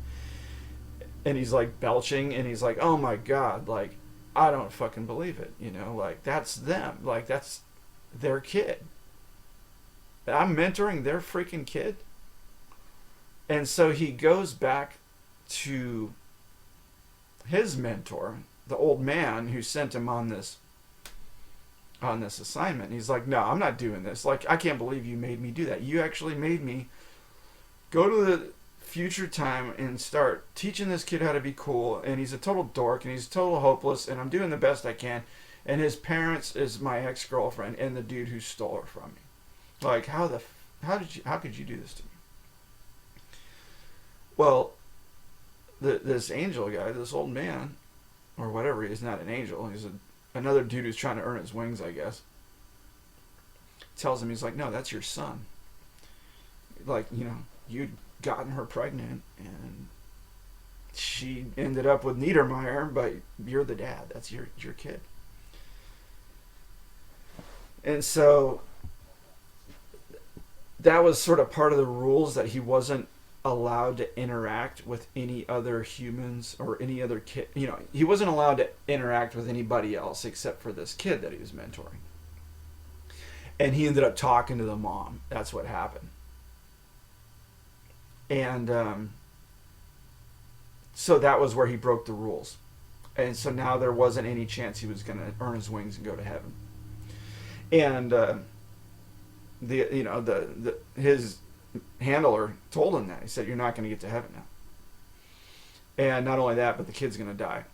And he's like belching, and he's like, oh my God, like, I don't fucking believe it. You know, like, that's them. Like, that's their kid. I'm mentoring their freaking kid. And so he goes back to his mentor, the old man who sent him on this assignment. And he's like, no, I'm not doing this. Like, I can't believe you made me do that. You actually made me go to the future time and start teaching this kid how to be cool, and he's a total dork, and he's total hopeless, and I'm doing the best I can, and his parents is my ex-girlfriend and the dude who stole her from me. Like, how could you do this to me? Well, this angel guy, this old man, or whatever, he's not an angel, he's another dude who's trying to earn his wings, I guess, tells him, he's like, no, that's your son. Like, you know, you'd gotten her pregnant, and she ended up with Niedermeyer, but you're the dad. That's your kid. And so that was sort of part of the rules, that he wasn't allowed to interact with any other humans or any other kid. You know, he wasn't allowed to interact with anybody else except for this kid that he was mentoring. And he ended up talking to the mom. That's what happened. And so that was where he broke the rules. And so now there wasn't any chance he was going to earn his wings and go to heaven. And his handler told him that. He said, you're not going to get to heaven now. And not only that, but the kid's going to die.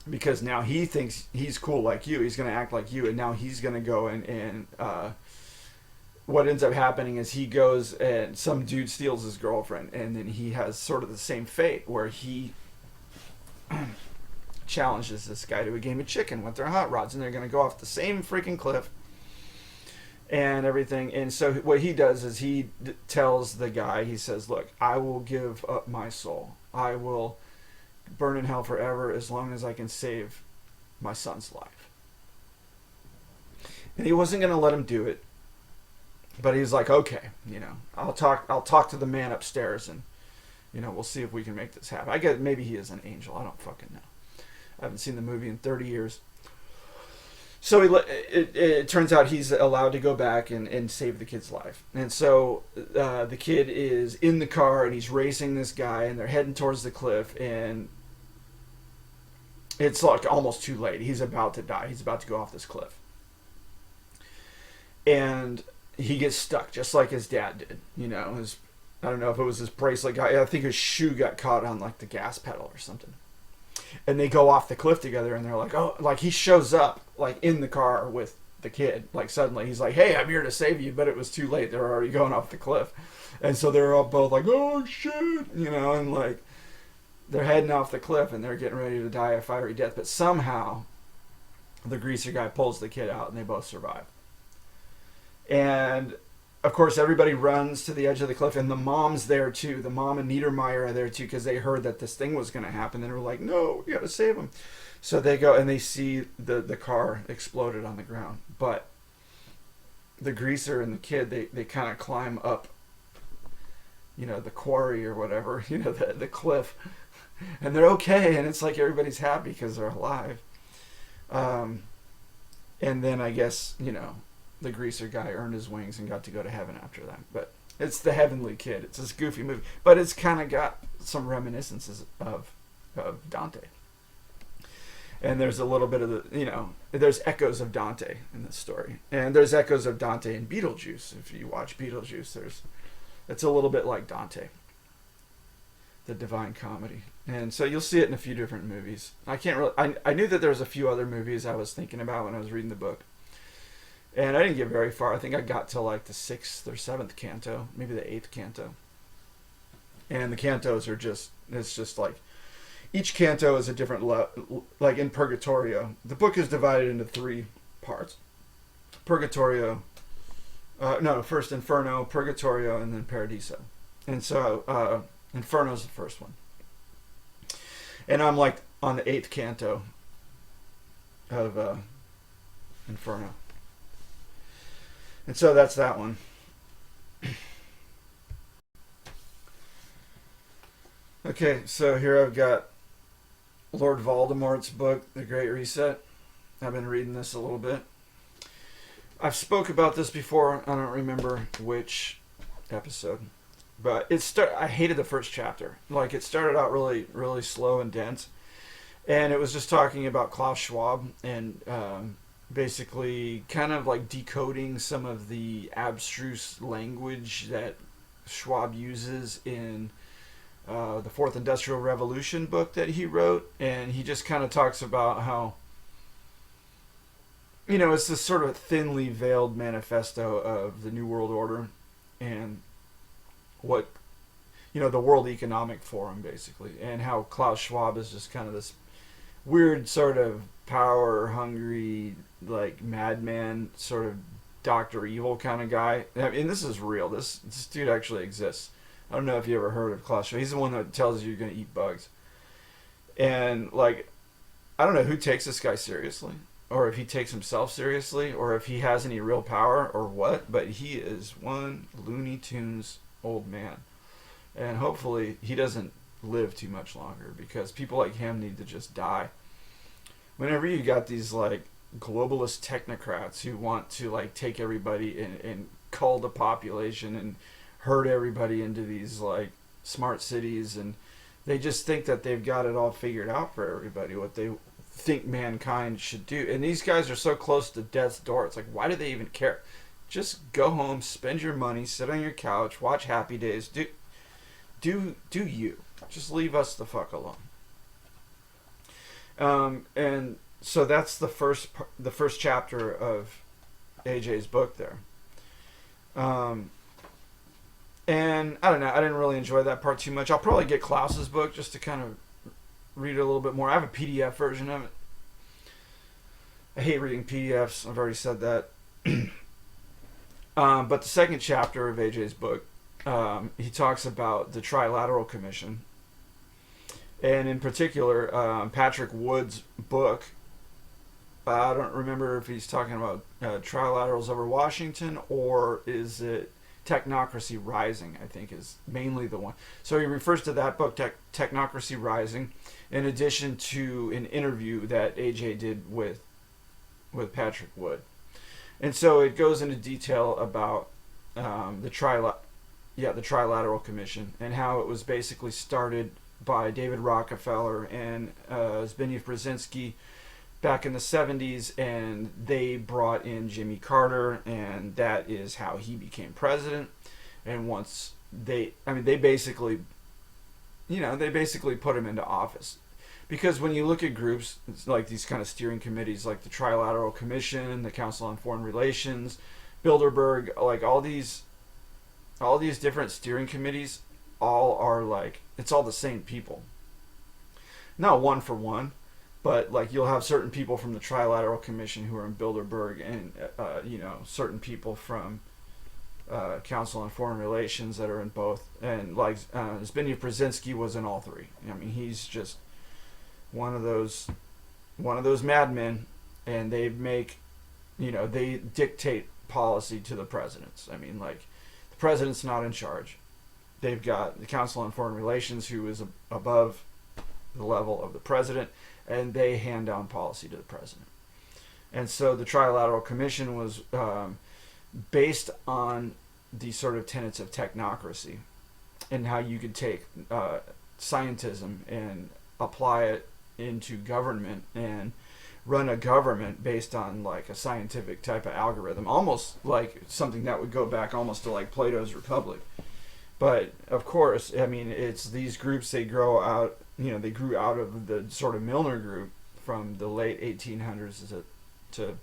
Because now he thinks he's cool like you. He's going to act like you. And now he's going to go and what ends up happening is he goes and some dude steals his girlfriend. And then he has sort of the same fate, where he challenges this guy to a game of chicken with their hot rods. And they're going to go off the same freaking cliff and everything. And so what he does is he tells the guy, he says, look, I will give up my soul. I will burn in hell forever as long as I can save my son's life. And he wasn't going to let him do it, but he's like, okay, you know, I'll talk to the man upstairs, and, you know, we'll see if we can make this happen. I guess maybe he is an angel. I don't fucking know. I haven't seen the movie in 30 years. So it turns out he's allowed to go back and save the kid's life. And so the kid is in the car, and he's racing this guy, and they're heading towards the cliff, and it's like almost too late. He's about to die. He's about to go off this cliff. And he gets stuck, just like his dad did. You know, I don't know if it was his bracelet guy. I think his shoe got caught on like the gas pedal or something. And they go off the cliff together, and they're like, oh, like he shows up like in the car with the kid. Like suddenly he's like, "Hey, I'm here to save you," but it was too late. They're already going off the cliff, and so they're all both like, "Oh shit," and like they're heading off the cliff and they're getting ready to die a fiery death. But somehow the greaser guy pulls the kid out and they both survive. And of course, everybody runs to the edge of the cliff, and the mom's there too. The mom and Niedermeyer are there too because they heard that this thing was going to happen. And they were like, "No, we got to save him." So they go and they see the car exploded on the ground. But the greaser and the kid, they kind of climb up, the quarry or whatever, the cliff, and they're okay. And it's like everybody's happy because they're alive. And then I guess the greaser guy earned his wings and got to go to heaven after that. But it's the Heavenly Kid. It's this goofy movie, but it's kind of got some reminiscences of Dante. And there's a little bit of there's echoes of Dante in this story, and there's echoes of Dante in Beetlejuice. If you watch Beetlejuice, it's a little bit like Dante, the Divine Comedy, and so you'll see it in a few different movies. I knew that there was a few other movies I was thinking about when I was reading the book. And I didn't get very far. I think I got to like the 6th or 7th canto, maybe the 8th canto. And the cantos it's just like, each canto is a different like in Purgatorio. The book is divided into 3 parts. Purgatorio, first Inferno, Purgatorio, and then Paradiso. And so Inferno is the first one. And I'm like on the 8th canto of Inferno. And so that's that one. Okay, so here I've got Lord Voldemort's book, The Great Reset. I've been reading this a little bit. I've spoke about this before. I don't remember which episode. But I hated the first chapter. Like, it started out really, really slow and dense. And it was just talking about Klaus Schwab and basically kind of like decoding some of the abstruse language that Schwab uses in the Fourth Industrial Revolution book that he wrote. And he just kind of talks about how, it's this sort of thinly veiled manifesto of the New World Order and what, the World Economic Forum, basically, and how Klaus Schwab is just kind of this weird sort of power-hungry, like, madman, sort of Dr. Evil kind of guy. I mean, this is real. This dude actually exists. I don't know if you ever heard of Klaus Schwab. He's the one that tells you you're going to eat bugs. And, like, I don't know who takes this guy seriously, or if he takes himself seriously, or if he has any real power, or what, but he is one Looney Tunes old man. And hopefully he doesn't live too much longer, because people like him need to just die. Whenever you got these like globalist technocrats who want to like take everybody and cull the population and herd everybody into these like smart cities, and they just think that they've got it all figured out for everybody, what they think mankind should do. And these guys are so close to death's door. It's like, why do they even care? Just go home, spend your money, sit on your couch, watch Happy Days. Do you. Just leave us the fuck alone. And so that's the first chapter of AJ's book there. And I don't know, I didn't really enjoy that part too much. I'll probably get Klaus's book just to kind of read it a little bit more. I have a PDF version of it. I hate reading PDFs. I've already said that. But the second chapter of AJ's book, he talks about the Trilateral Commission. And in particular, Patrick Wood's book, I don't remember if he's talking about trilaterals over Washington, or is it Technocracy Rising, I think is mainly the one. So he refers to that book, Technocracy Rising, in addition to an interview that AJ did with Patrick Wood. And so it goes into detail about the Trilateral Commission and how it was basically started by David Rockefeller and Zbigniew Brzezinski back in the 70s, and they brought in Jimmy Carter, and that is how he became president. And once they basically put him into office. Because when you look at groups, it's like these kind of steering committees, like the Trilateral Commission, the Council on Foreign Relations, Bilderberg, like all these different steering committees, all are like, it's all the same people. Not one for one, but like you'll have certain people from the Trilateral Commission who are in Bilderberg, and certain people from Council on Foreign Relations that are in both, and like Zbigniew Brzezinski was in all three. I mean, he's just one of those madmen, and they dictate policy to the presidents. I mean, like, the president's not in charge. They've got the Council on Foreign Relations, who is above the level of the president, and they hand down policy to the president. And so the Trilateral Commission was based on the sort of tenets of technocracy, and how you could take scientism and apply it into government and run a government based on like a scientific type of algorithm, almost like something that would go back almost to like Plato's Republic. But of course, I mean, it's these groups, they grew out of the sort of Milner group from the late 1800s to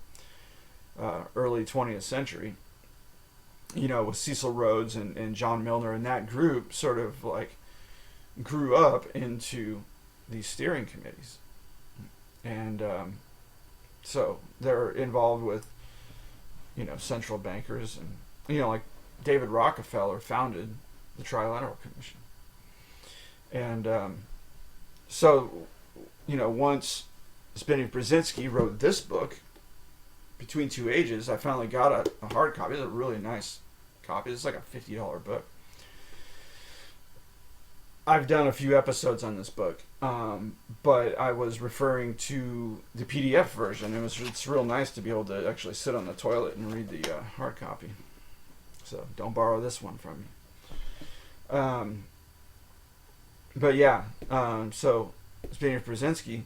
early 20th century, with Cecil Rhodes and John Milner, and that group sort of like grew up into these steering committees. And so they're involved with, central bankers, and, like David Rockefeller founded the Trilateral Commission. And once Zbigniew Brzezinski wrote this book, Between Two Ages, I finally got a hard copy. It's a really nice copy. It's like a $50 book. I've done a few episodes on this book, but I was referring to the PDF version. It's real nice to be able to actually sit on the toilet and read the hard copy. So don't borrow this one from me. So Zbigniew Brzezinski,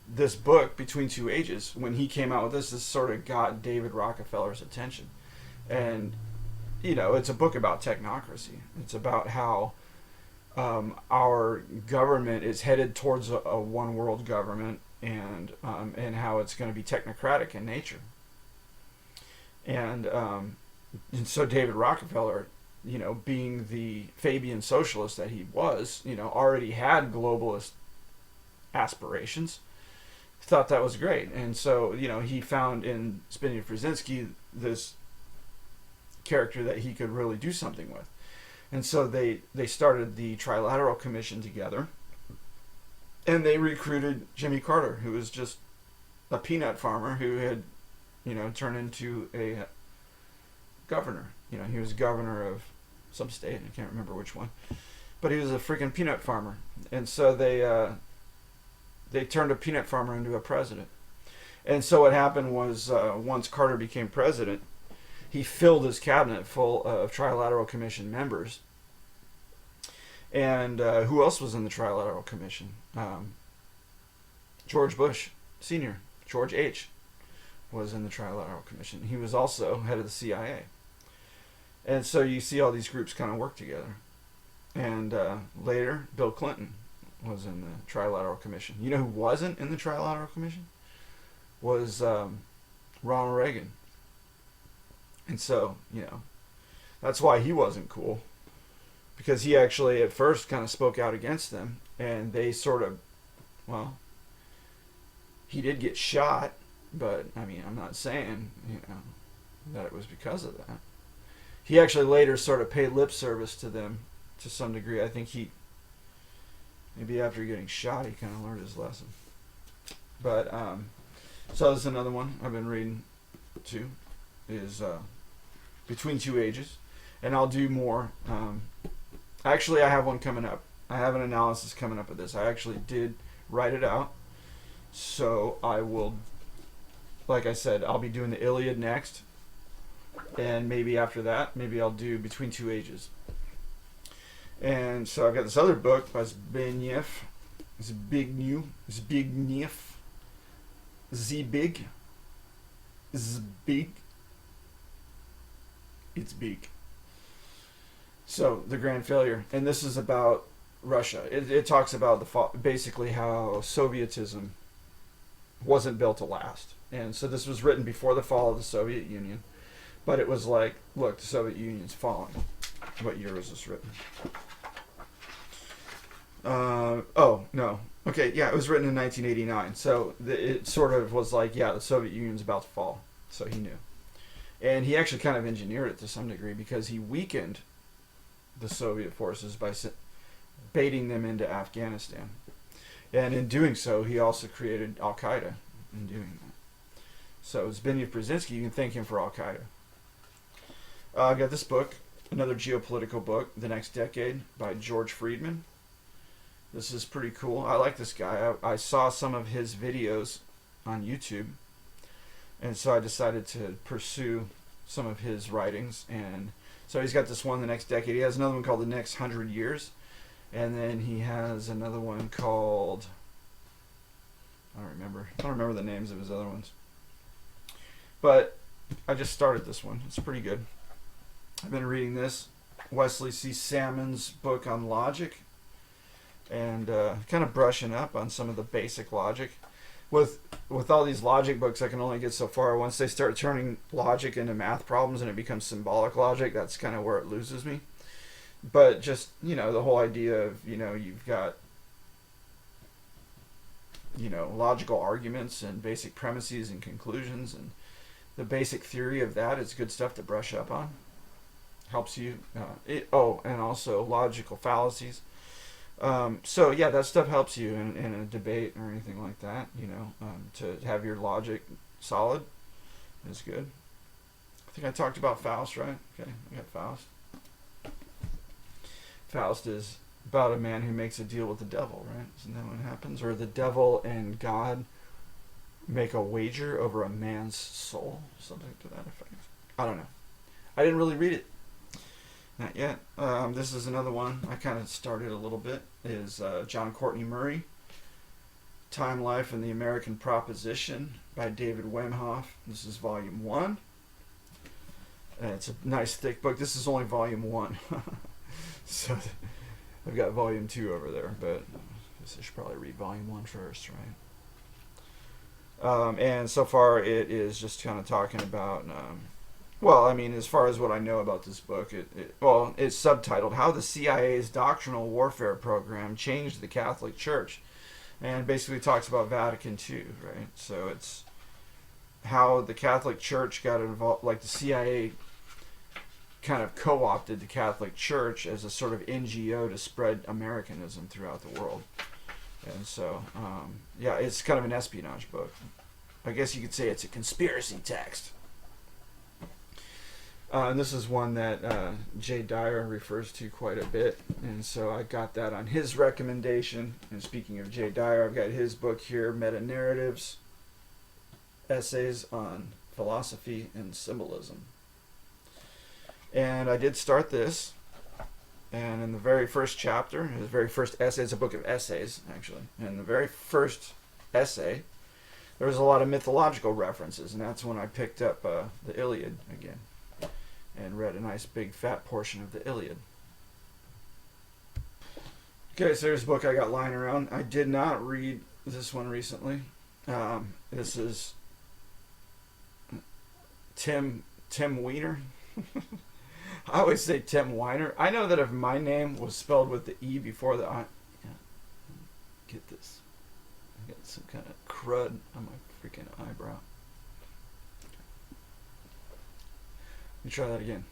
this book, Between Two Ages, when he came out with this sort of got David Rockefeller's attention. And, it's a book about technocracy. It's about how our government is headed towards a one world government, and how it's going to be technocratic in nature. And so David Rockefeller, being the Fabian socialist that he was, already had globalist aspirations, thought that was great. And so, he found in Zbigniew Brzezinski this character that he could really do something with. And so they started the Trilateral Commission together, and they recruited Jimmy Carter, who was just a peanut farmer who had, turned into a governor. He was governor of some state, I can't remember which one, but he was a freaking peanut farmer. And so they turned a peanut farmer into a president. And so what happened was, once Carter became president, he filled his cabinet full of Trilateral Commission members. And who else was in the Trilateral Commission? George Bush Sr., George H., was in the Trilateral Commission. He was also head of the CIA. And so you see all these groups kind of work together. And later, Bill Clinton was in the Trilateral Commission. You know who wasn't in the Trilateral Commission? Was Ronald Reagan. And so, that's why he wasn't cool. Because he actually at first kind of spoke out against them. And they sort of, he did get shot. But, I mean, I'm not saying, that it was because of that. He actually later sort of paid lip service to them to some degree. I think maybe after getting shot, he kind of learned his lesson. But, so this is another one I've been reading too, is Between Two Ages. And I'll do more. Actually, I have one coming up. I have an analysis coming up of this. I actually did write it out. So I will, like I said, I'll be doing the Iliad next. And maybe after that, maybe I'll do Between Two Ages. And so I've got this other book by Zbigniew. It's big. So, The Grand Failure. And this is about Russia. It talks about basically how Sovietism wasn't built to last. And so this was written before the fall of the Soviet Union. But it was like, look, the Soviet Union's falling. What year was this written? Oh, no. Okay, yeah, it was written in 1989. So it sort of was like, yeah, the Soviet Union's about to fall. So he knew. And he actually kind of engineered it to some degree because he weakened the Soviet forces by baiting them into Afghanistan. And in doing so, he also created Al-Qaeda in doing that. So Zbigniew Brzezinski, you can thank him for Al-Qaeda. I've got this book, another geopolitical book, The Next Decade by George Friedman. This is pretty cool. I like this guy. I saw some of his videos on YouTube, and so I decided to pursue some of his writings. And so he's got this one, The Next Decade. He has another one called The Next 100 Years, and then he has another one called, I don't remember the names of his other ones. But I just started this one. It's pretty good. I've been reading this, Wesley C. Salmon's book on logic, and kind of brushing up on some of the basic logic. With all these logic books, I can only get so far. Once they start turning logic into math problems and it becomes symbolic logic, that's kind of where it loses me. But just, the whole idea of, you've got, logical arguments and basic premises and conclusions, and the basic theory of that is good stuff to brush up on. Helps you. And also logical fallacies. So yeah, that stuff helps you in a debate or anything like that. To have your logic solid is good. I think I talked about Faust, right? Okay, I got Faust. Faust is about a man who makes a deal with the devil, right? Isn't that what happens? Or the devil and God make a wager over a man's soul, something to that effect. I don't know. I didn't really read it. Not yet. This is another one I kind of started a little bit. Is John Courtney Murray, Time, Life, and the American Proposition by David Wemhoff. This is volume 1. It's a nice thick book. This is only volume 1. So I've got volume 2 over there, but I guess I should probably read volume 1 first, right? And so far it is just kind of talking about... as far as what I know about this book, it's subtitled How the CIA's Doctrinal Warfare Program Changed the Catholic Church. And basically talks about Vatican II, right? So it's how the Catholic Church got involved, like the CIA kind of co-opted the Catholic Church as a sort of NGO to spread Americanism throughout the world. And so, it's kind of an espionage book. I guess you could say it's a conspiracy text. And this is one that Jay Dyer refers to quite a bit, and so I got that on his recommendation. And speaking of Jay Dyer, I've got his book here, Meta-Narratives, Essays on Philosophy and Symbolism. And I did start this, and in the very first chapter, the very first essay, it's a book of essays, actually, and in the very first essay, there was a lot of mythological references, and that's when I picked up the Iliad again. And read a nice big fat portion of the Iliad. Okay, so here's a book I got lying around. I did not read this one recently. This is Tim Weiner. I always say Tim Weiner. I know that if my name was spelled with the E before the I... Yeah, get this. I got some kind of crud on my freaking eyebrow. Let me try that again.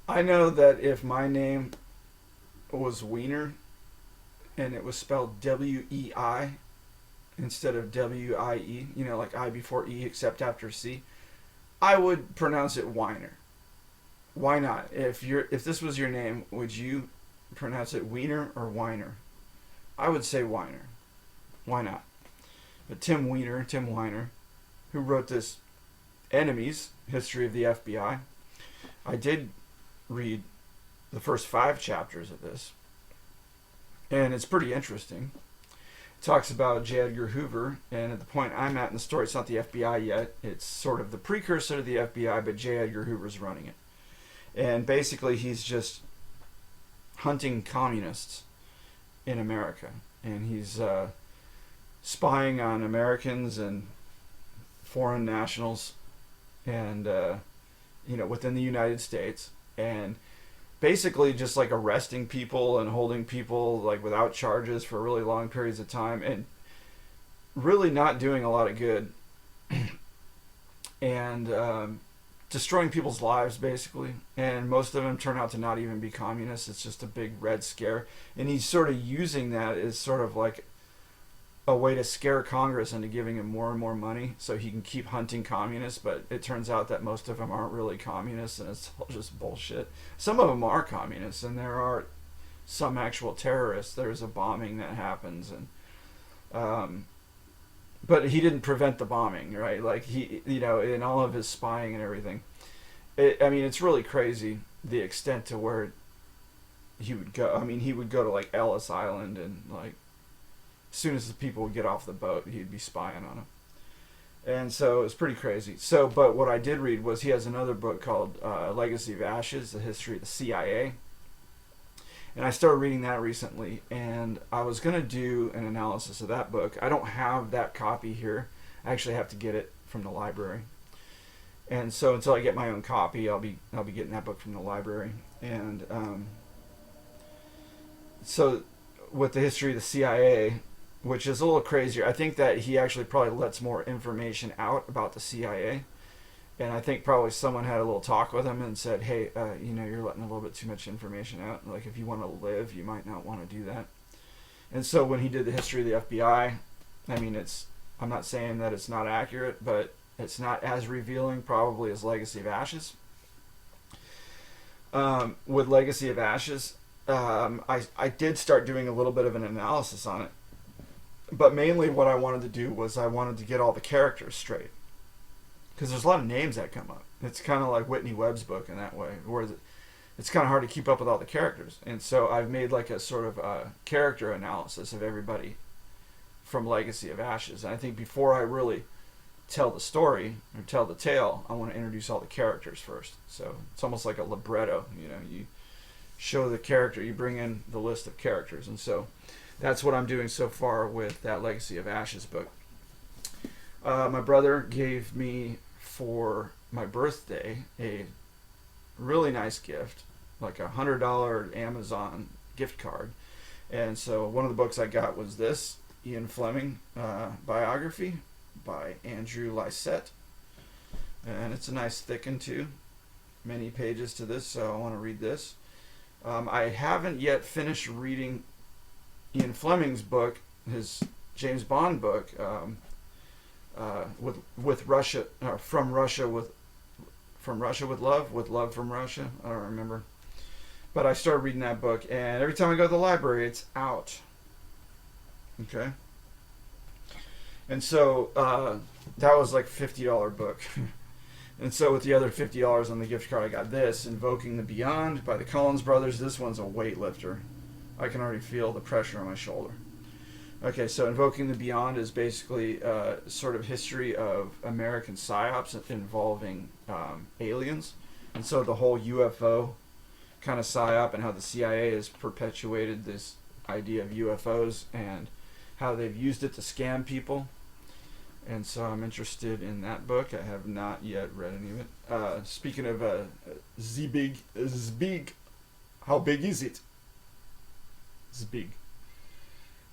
I know that if my name was Wiener and it was spelled W-E-I instead of W-I-E, like I before E except after C, I would pronounce it Weiner. Why not? If this was your name, would you pronounce it Wiener or Weiner? I would say Weiner. Why not? But Tim Weiner, who wrote this Enemies, History of the FBI. I did read the first 5 chapters of this, and it's pretty interesting. It talks about J. Edgar Hoover, and at the point I'm at in the story, it's not the FBI yet. It's sort of the precursor to the FBI, but J. Edgar Hoover's running it. And basically he's just hunting communists in America, and he's spying on Americans and foreign nationals, and within the United States, and basically just like arresting people and holding people like without charges for really long periods of time, and really not doing a lot of good, and destroying people's lives basically. And most of them turn out to not even be communists. It's just a big red scare, and he's sort of using that as sort of like a way to scare Congress into giving him more and more money so he can keep hunting communists. But it turns out that most of them aren't really communists, and it's all just bullshit. Some of them are communists, and there are some actual terrorists. There's a bombing that happens, and but he didn't prevent the bombing, right? Like he, in all of his spying and everything. It's really crazy the extent to where he would go. He would go to like Ellis Island, and like as soon as the people would get off the boat, he'd be spying on them. And so it was pretty crazy. So, but what I did read was he has another book called Legacy of Ashes, The History of the CIA. And I started reading that recently, and I was going to do an analysis of that book. I don't have that copy here. I actually have to get it from the library. And so until I get my own copy, I'll be getting that book from the library. And so with the history of the CIA, which is a little crazier, I think that he actually probably lets more information out about the CIA. And I think probably someone had a little talk with him and said, hey, you're letting a little bit too much information out. Like, if you want to live, you might not want to do that. And so when he did the history of the FBI, I'm not saying that it's not accurate, but it's not as revealing probably as Legacy of Ashes. With Legacy of Ashes, I did start doing a little bit of an analysis on it. But mainly what I wanted to do was I wanted to get all the characters straight. Because there's a lot of names that come up. It's kind of like Whitney Webb's book in that way, where it's kind of hard to keep up with all the characters. And so I've made like a sort of character analysis of everybody from Legacy of Ashes. And I think before I really tell the story or tell the tale, I want to introduce all the characters first. So it's almost like a libretto. You show the character, you bring in the list of characters. And so that's what I'm doing so far with that Legacy of Ashes book. My brother gave me for my birthday a really nice gift, like $100 Amazon gift card. And so one of the books I got was this Ian Fleming biography by Andrew Lysette, and it's a nice thick one too, many pages to this, so I want to read this. I haven't yet finished reading Ian Fleming's book, his James Bond book, with Russia, from Russia with love from Russia. I don't remember, but I started reading that book, and every time I go to the library, it's out. Okay, and so that was like $50 book, and so with the other $50 on the gift card, I got this Invoking the Beyond by the Collins Brothers. This one's a weightlifter. I can already feel the pressure on my shoulder. Okay, so Invoking the Beyond is basically sort of history of American psyops involving aliens. And so the whole UFO kind of psyop and how the CIA has perpetuated this idea of UFOs and how they've used it to scam people. And so I'm interested in that book. I have not yet read any of it. Speaking of Zbig, how big is it? Zbig.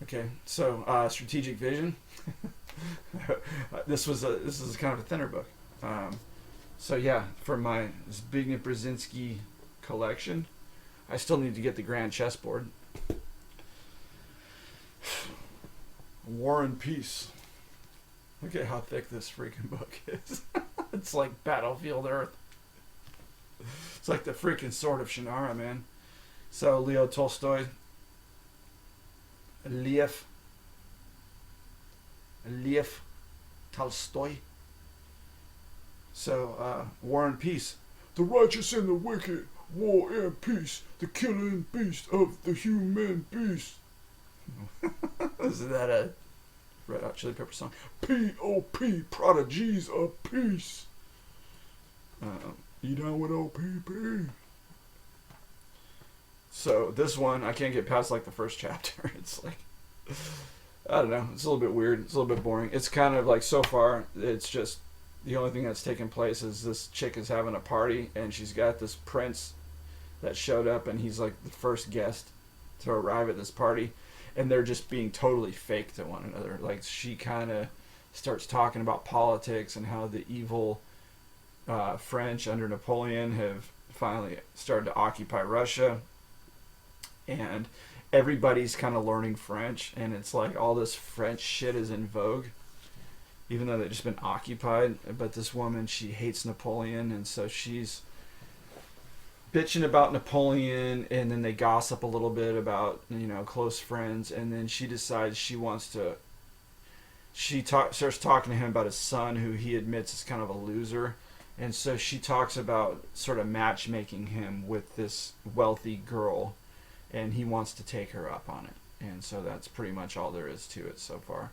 Okay, so Strategic Vision. This is kind of a thinner book. So yeah, for my Zbigniew Brzezinski collection, I still need to get the Grand Chessboard. War and Peace. Look at how thick this freaking book is. It's like Battlefield Earth. It's like the freaking Sword of Shannara, man. So Leo Tolstoy. Lev Tolstoy. So, War and Peace. The righteous and the wicked, war and peace, the killing beast of the human beast. Isn't that a Red Hot Chili Pepper song? P.O.P. Prodigies of Peace. You down with O.P.P.? So this one, I can't get past like the first chapter. It's like, I don't know. It's a little bit weird. It's a little bit boring. It's kind of like, so far, it's just the only thing that's taken place is this chick is having a party, and she's got this prince that showed up, and he's like the first guest to arrive at this party, and they're just being totally fake to one another. Like, she kind of starts talking about politics and how the evil French under Napoleon have finally started to occupy Russia, and everybody's kind of learning French, and it's like all this French shit is in vogue, even though they've just been occupied. But this woman, she hates Napoleon, and so she's bitching about Napoleon, and then they gossip a little bit about, you know, close friends, and then she decides she wants to, starts talking to him about his son, who he admits is kind of a loser, and so she talks about sort of matchmaking him with this wealthy girl, and he wants to take her up on it, and so that's pretty much all there is to it so far.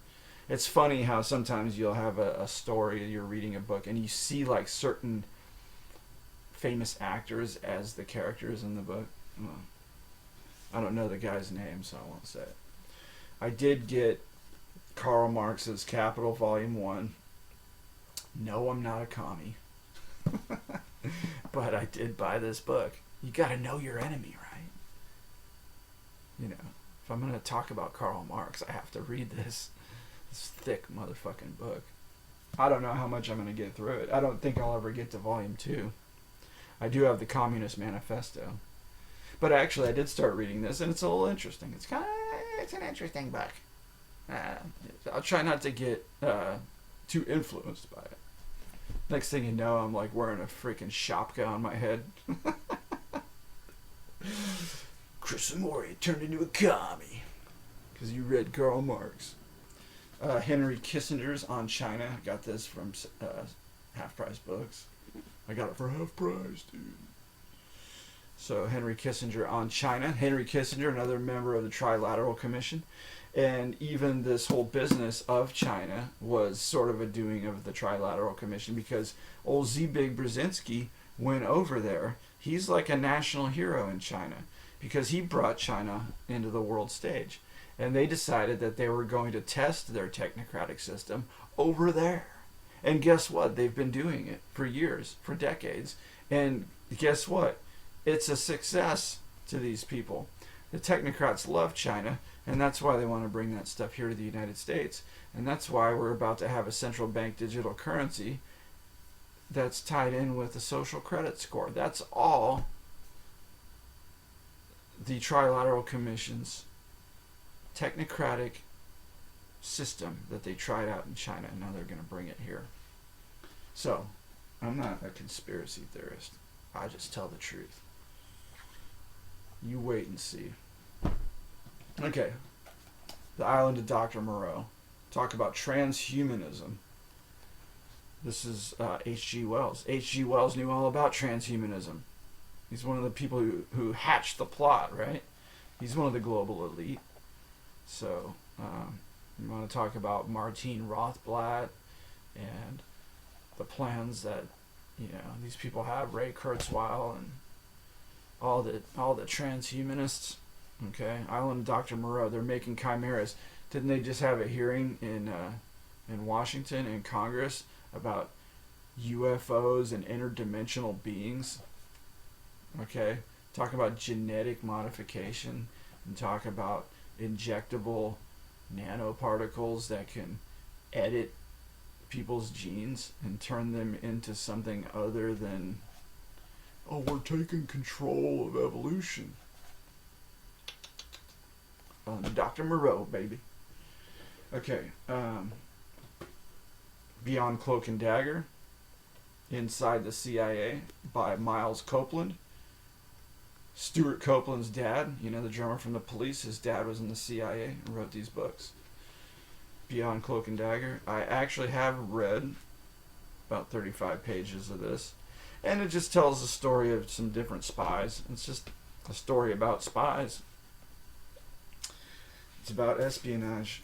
It's funny how sometimes you'll have a story, you're reading a book, and you see like certain famous actors as the characters in the book. Well, I don't know the guy's name, so I won't say it. I did get Karl Marx's Capital Volume 1. No, I'm not a commie. But I did buy this book. You gotta know your enemy, right? You know, if I'm gonna talk about Karl Marx, I have to read this thick motherfucking book. I don't know how much I'm gonna get through it. I don't think I'll ever get to Volume 2. I do have the Communist Manifesto. But actually, I did start reading this, and it's a little interesting. It's an interesting book. I'll try not to get too influenced by it. Next thing you know, I'm like wearing a freaking shapka on my head. Chris Amore turned into a commie because you read Karl Marx. Henry Kissinger's On China. I got this from Half Price Books. I got it for half price, dude. So Henry Kissinger on China. Henry Kissinger, another member of the Trilateral Commission. And even this whole business of China was sort of a doing of the Trilateral Commission, because old Zbig Brzezinski went over there. He's like a national hero in China because he brought China into the world stage. And they decided that they were going to test their technocratic system over there. And guess what? They've been doing it for years, for decades. And guess what? It's a success to these people. The technocrats love China, and that's why they want to bring that stuff here to the United States. And that's why we're about to have a central bank digital currency that's tied in with a social credit score. That's all the Trilateral Commission's technocratic system that they tried out in China, and now they're going to bring it here. So, I'm not a conspiracy theorist. I just tell the truth. You wait and see. Okay. The Island of Dr. Moreau. Talk about transhumanism. This is H.G. Wells. H.G. Wells knew all about transhumanism. He's one of the people who hatched the plot, right? He's one of the global elite. So, you want to talk about Martine Rothblatt and the plans that, you know, these people have, Ray Kurzweil and all the transhumanists. Okay, Island of Dr. Moreau, they're making chimeras. Didn't they just have a hearing in Washington in Congress about UFOs and interdimensional beings? Okay, talk about genetic modification and talk about injectable nanoparticles that can edit people's genes and turn them into something other than, oh, we're taking control of evolution. Dr. Moreau, baby. Okay, Beyond Cloak and Dagger, Inside the CIA by Miles Copeland. Stuart Copeland's dad, you know, the drummer from the Police, his dad was in the CIA and wrote these books. Beyond Cloak and Dagger. I actually have read about 35 pages of this, and it just tells the story of some different spies. It's just a story about spies. It's about espionage.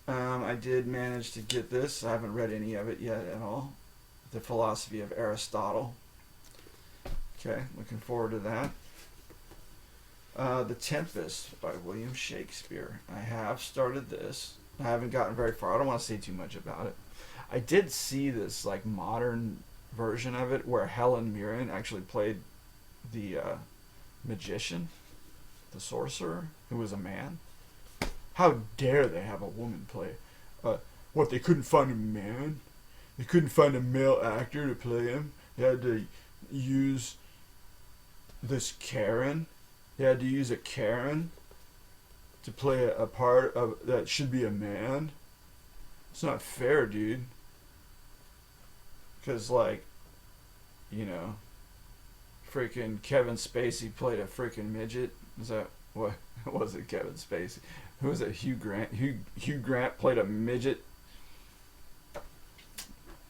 I did manage to get this. I haven't read any of it yet at all. The Philosophy of Aristotle. Okay, looking forward to that. The Tempest by William Shakespeare. I have started this. I haven't gotten very far. I don't want to say too much about it. I did see this like modern version of it where Helen Mirren actually played the magician, the sorcerer, who was a man. How dare they have a woman play? What, they couldn't find a man? They couldn't find a male actor to play him? They had to use this Karen? They had to use a Karen to play a part of that should be a man? It's not fair, dude. Because, like, you know, freaking Kevin Spacey played a freaking midget. Is that what was it? Kevin Spacey? Who was it? Hugh Grant. Hugh Grant played a midget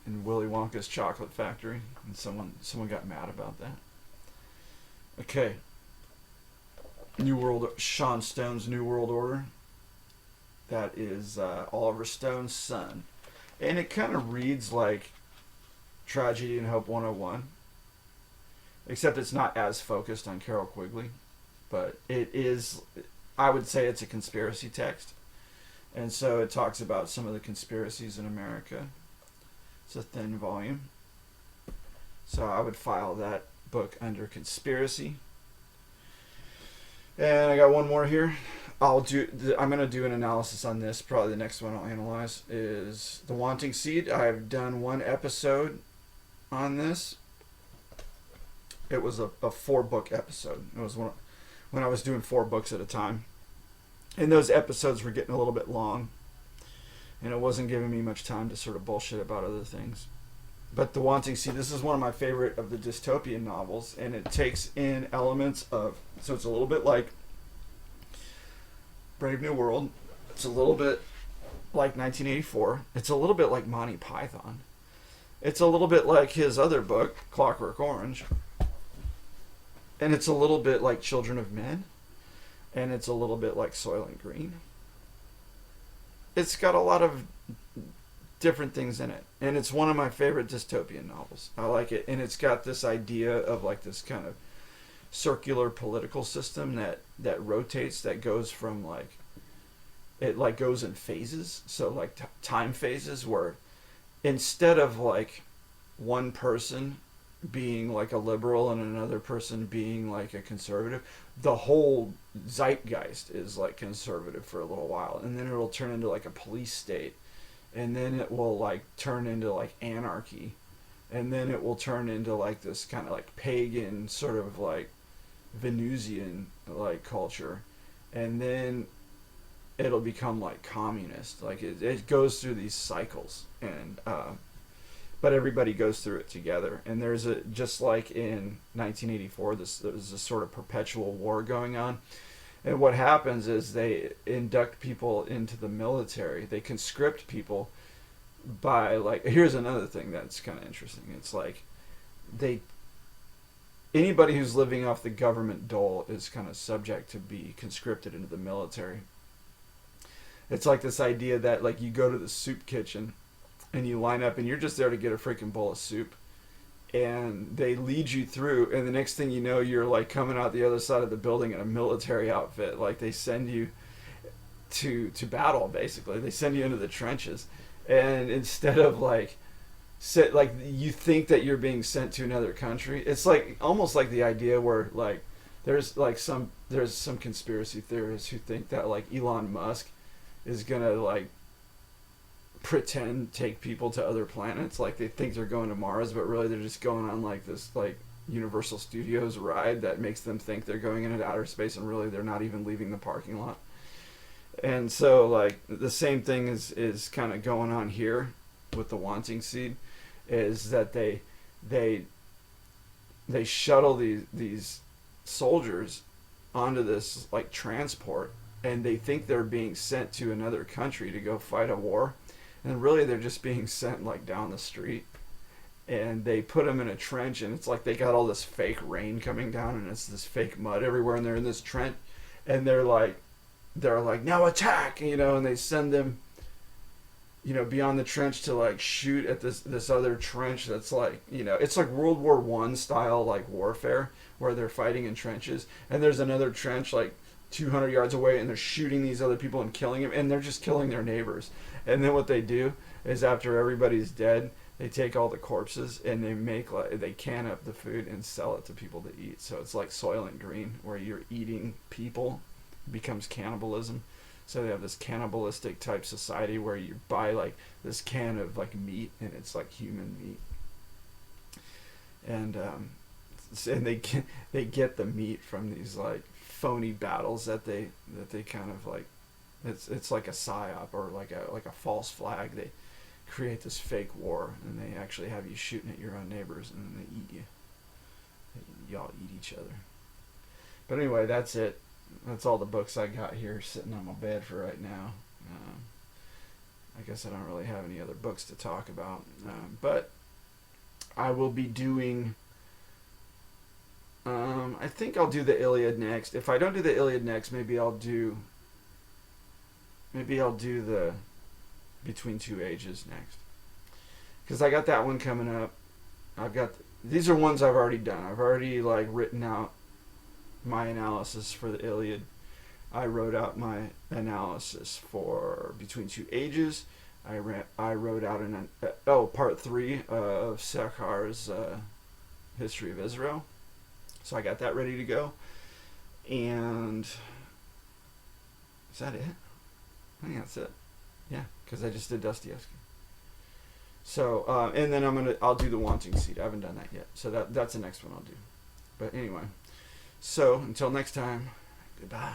in Willy Wonka's Chocolate Factory, and someone got mad about that. Okay. Sean Stone's New World Order. That is Oliver Stone's son, and it kind of reads like Tragedy and Hope 101, except it's not as focused on Carol Quigley, but it is, I would say it's a conspiracy text, and so it talks about some of the conspiracies in America. It's a thin volume, so I would file that book under conspiracy. And I got one more here. I'm going to do an analysis on this. Probably the next one I'll analyze is The Wanting Seed. I've done one episode on this. It was a 4-book episode. It was when I was doing 4 books at a time. And those episodes were getting a little bit long. And it wasn't giving me much time to sort of bullshit about other things. But The Wanting Seed, this is one of my favorite of the dystopian novels. And it takes in elements of... So it's a little bit like Brave New World. It's a little bit like 1984. It's a little bit like Monty Python. It's a little bit like his other book, Clockwork Orange. And it's a little bit like Children of Men. And it's a little bit like Soylent Green. It's got a lot of different things in it. And it's one of my favorite dystopian novels. I like it. And it's got this idea of like this kind of circular political system that rotates, that goes from like, it like goes in phases. So like time phases where instead of like one person being like a liberal and another person being like a conservative, the whole zeitgeist is like conservative for a little while, and then it'll turn into like a police state, and then it will like turn into like anarchy, and then it will turn into like this kind of like pagan sort of like Venusian like culture, and then it'll become like communist. Like it goes through these cycles, and but everybody goes through it together. And there's a, just like in 1984, there's this sort of perpetual war going on. And what happens is they induct people into the military. They conscript people by like, here's another thing that's kind of interesting. It's like anybody who's living off the government dole is kind of subject to be conscripted into the military. It's like this idea that like you go to the soup kitchen and you line up and you're just there to get a freaking bowl of soup, and they lead you through, and the next thing you know, you're like coming out the other side of the building in a military outfit. Like they send you to battle, basically. They send you into the trenches, and instead of like you think that you're being sent to another country, it's like almost like the idea where like there's some conspiracy theorists who think that like Elon Musk is gonna like take people to other planets. Like they think they're going to Mars, but really they're just going on like this like Universal Studios ride that makes them think they're going into outer space, and really they're not even leaving the parking lot. And so like the same thing is kind of going on here with The Wanting Seed, is that they shuttle these soldiers onto this like transport, and they think they're being sent to another country to go fight a war, and really they're just being sent like down the street. And they put them in a trench, and it's like they got all this fake rain coming down, and it's this fake mud everywhere, and they're in this trench, and they're like now attack, and they send them beyond the trench to like shoot at this other trench that's like, it's like World War One style like warfare where they're fighting in trenches, and there's another trench like 200 yards away, and they're shooting these other people and killing them, and they're just killing their neighbors. And then what they do is after everybody's dead, they take all the corpses and they can up the food and sell it to people to eat. So it's like Soylent Green, where you're eating people, it becomes cannibalism. So they have this cannibalistic type society where you buy like this can of like meat, and it's like human meat, and they get the meat from these like phony battles that they kind of like, it's like a psyop or like a false flag. They create this fake war, and they actually have you shooting at your own neighbors, and then they eat you. Y'all eat each other. But anyway, that's it. That's all the books I got here sitting on my bed for right now. I guess I don't really have any other books to talk about. But I will be doing... I think I'll do the Iliad next. If I don't do the Iliad next, maybe I'll do the Between Two Ages next. Because I got that one coming up. These are ones I've already done. I've already like written out my analysis for the Iliad. I wrote out my analysis for Between Two Ages. I wrote out part 3 of Sekhar's History of Israel. So I got that ready to go. And is that it? I think that's it. Yeah, because I just did Dostoevsky. So and then I'll do the Wanting Seed. I haven't done that yet. So that's the next one I'll do. But anyway. So, until next time, goodbye.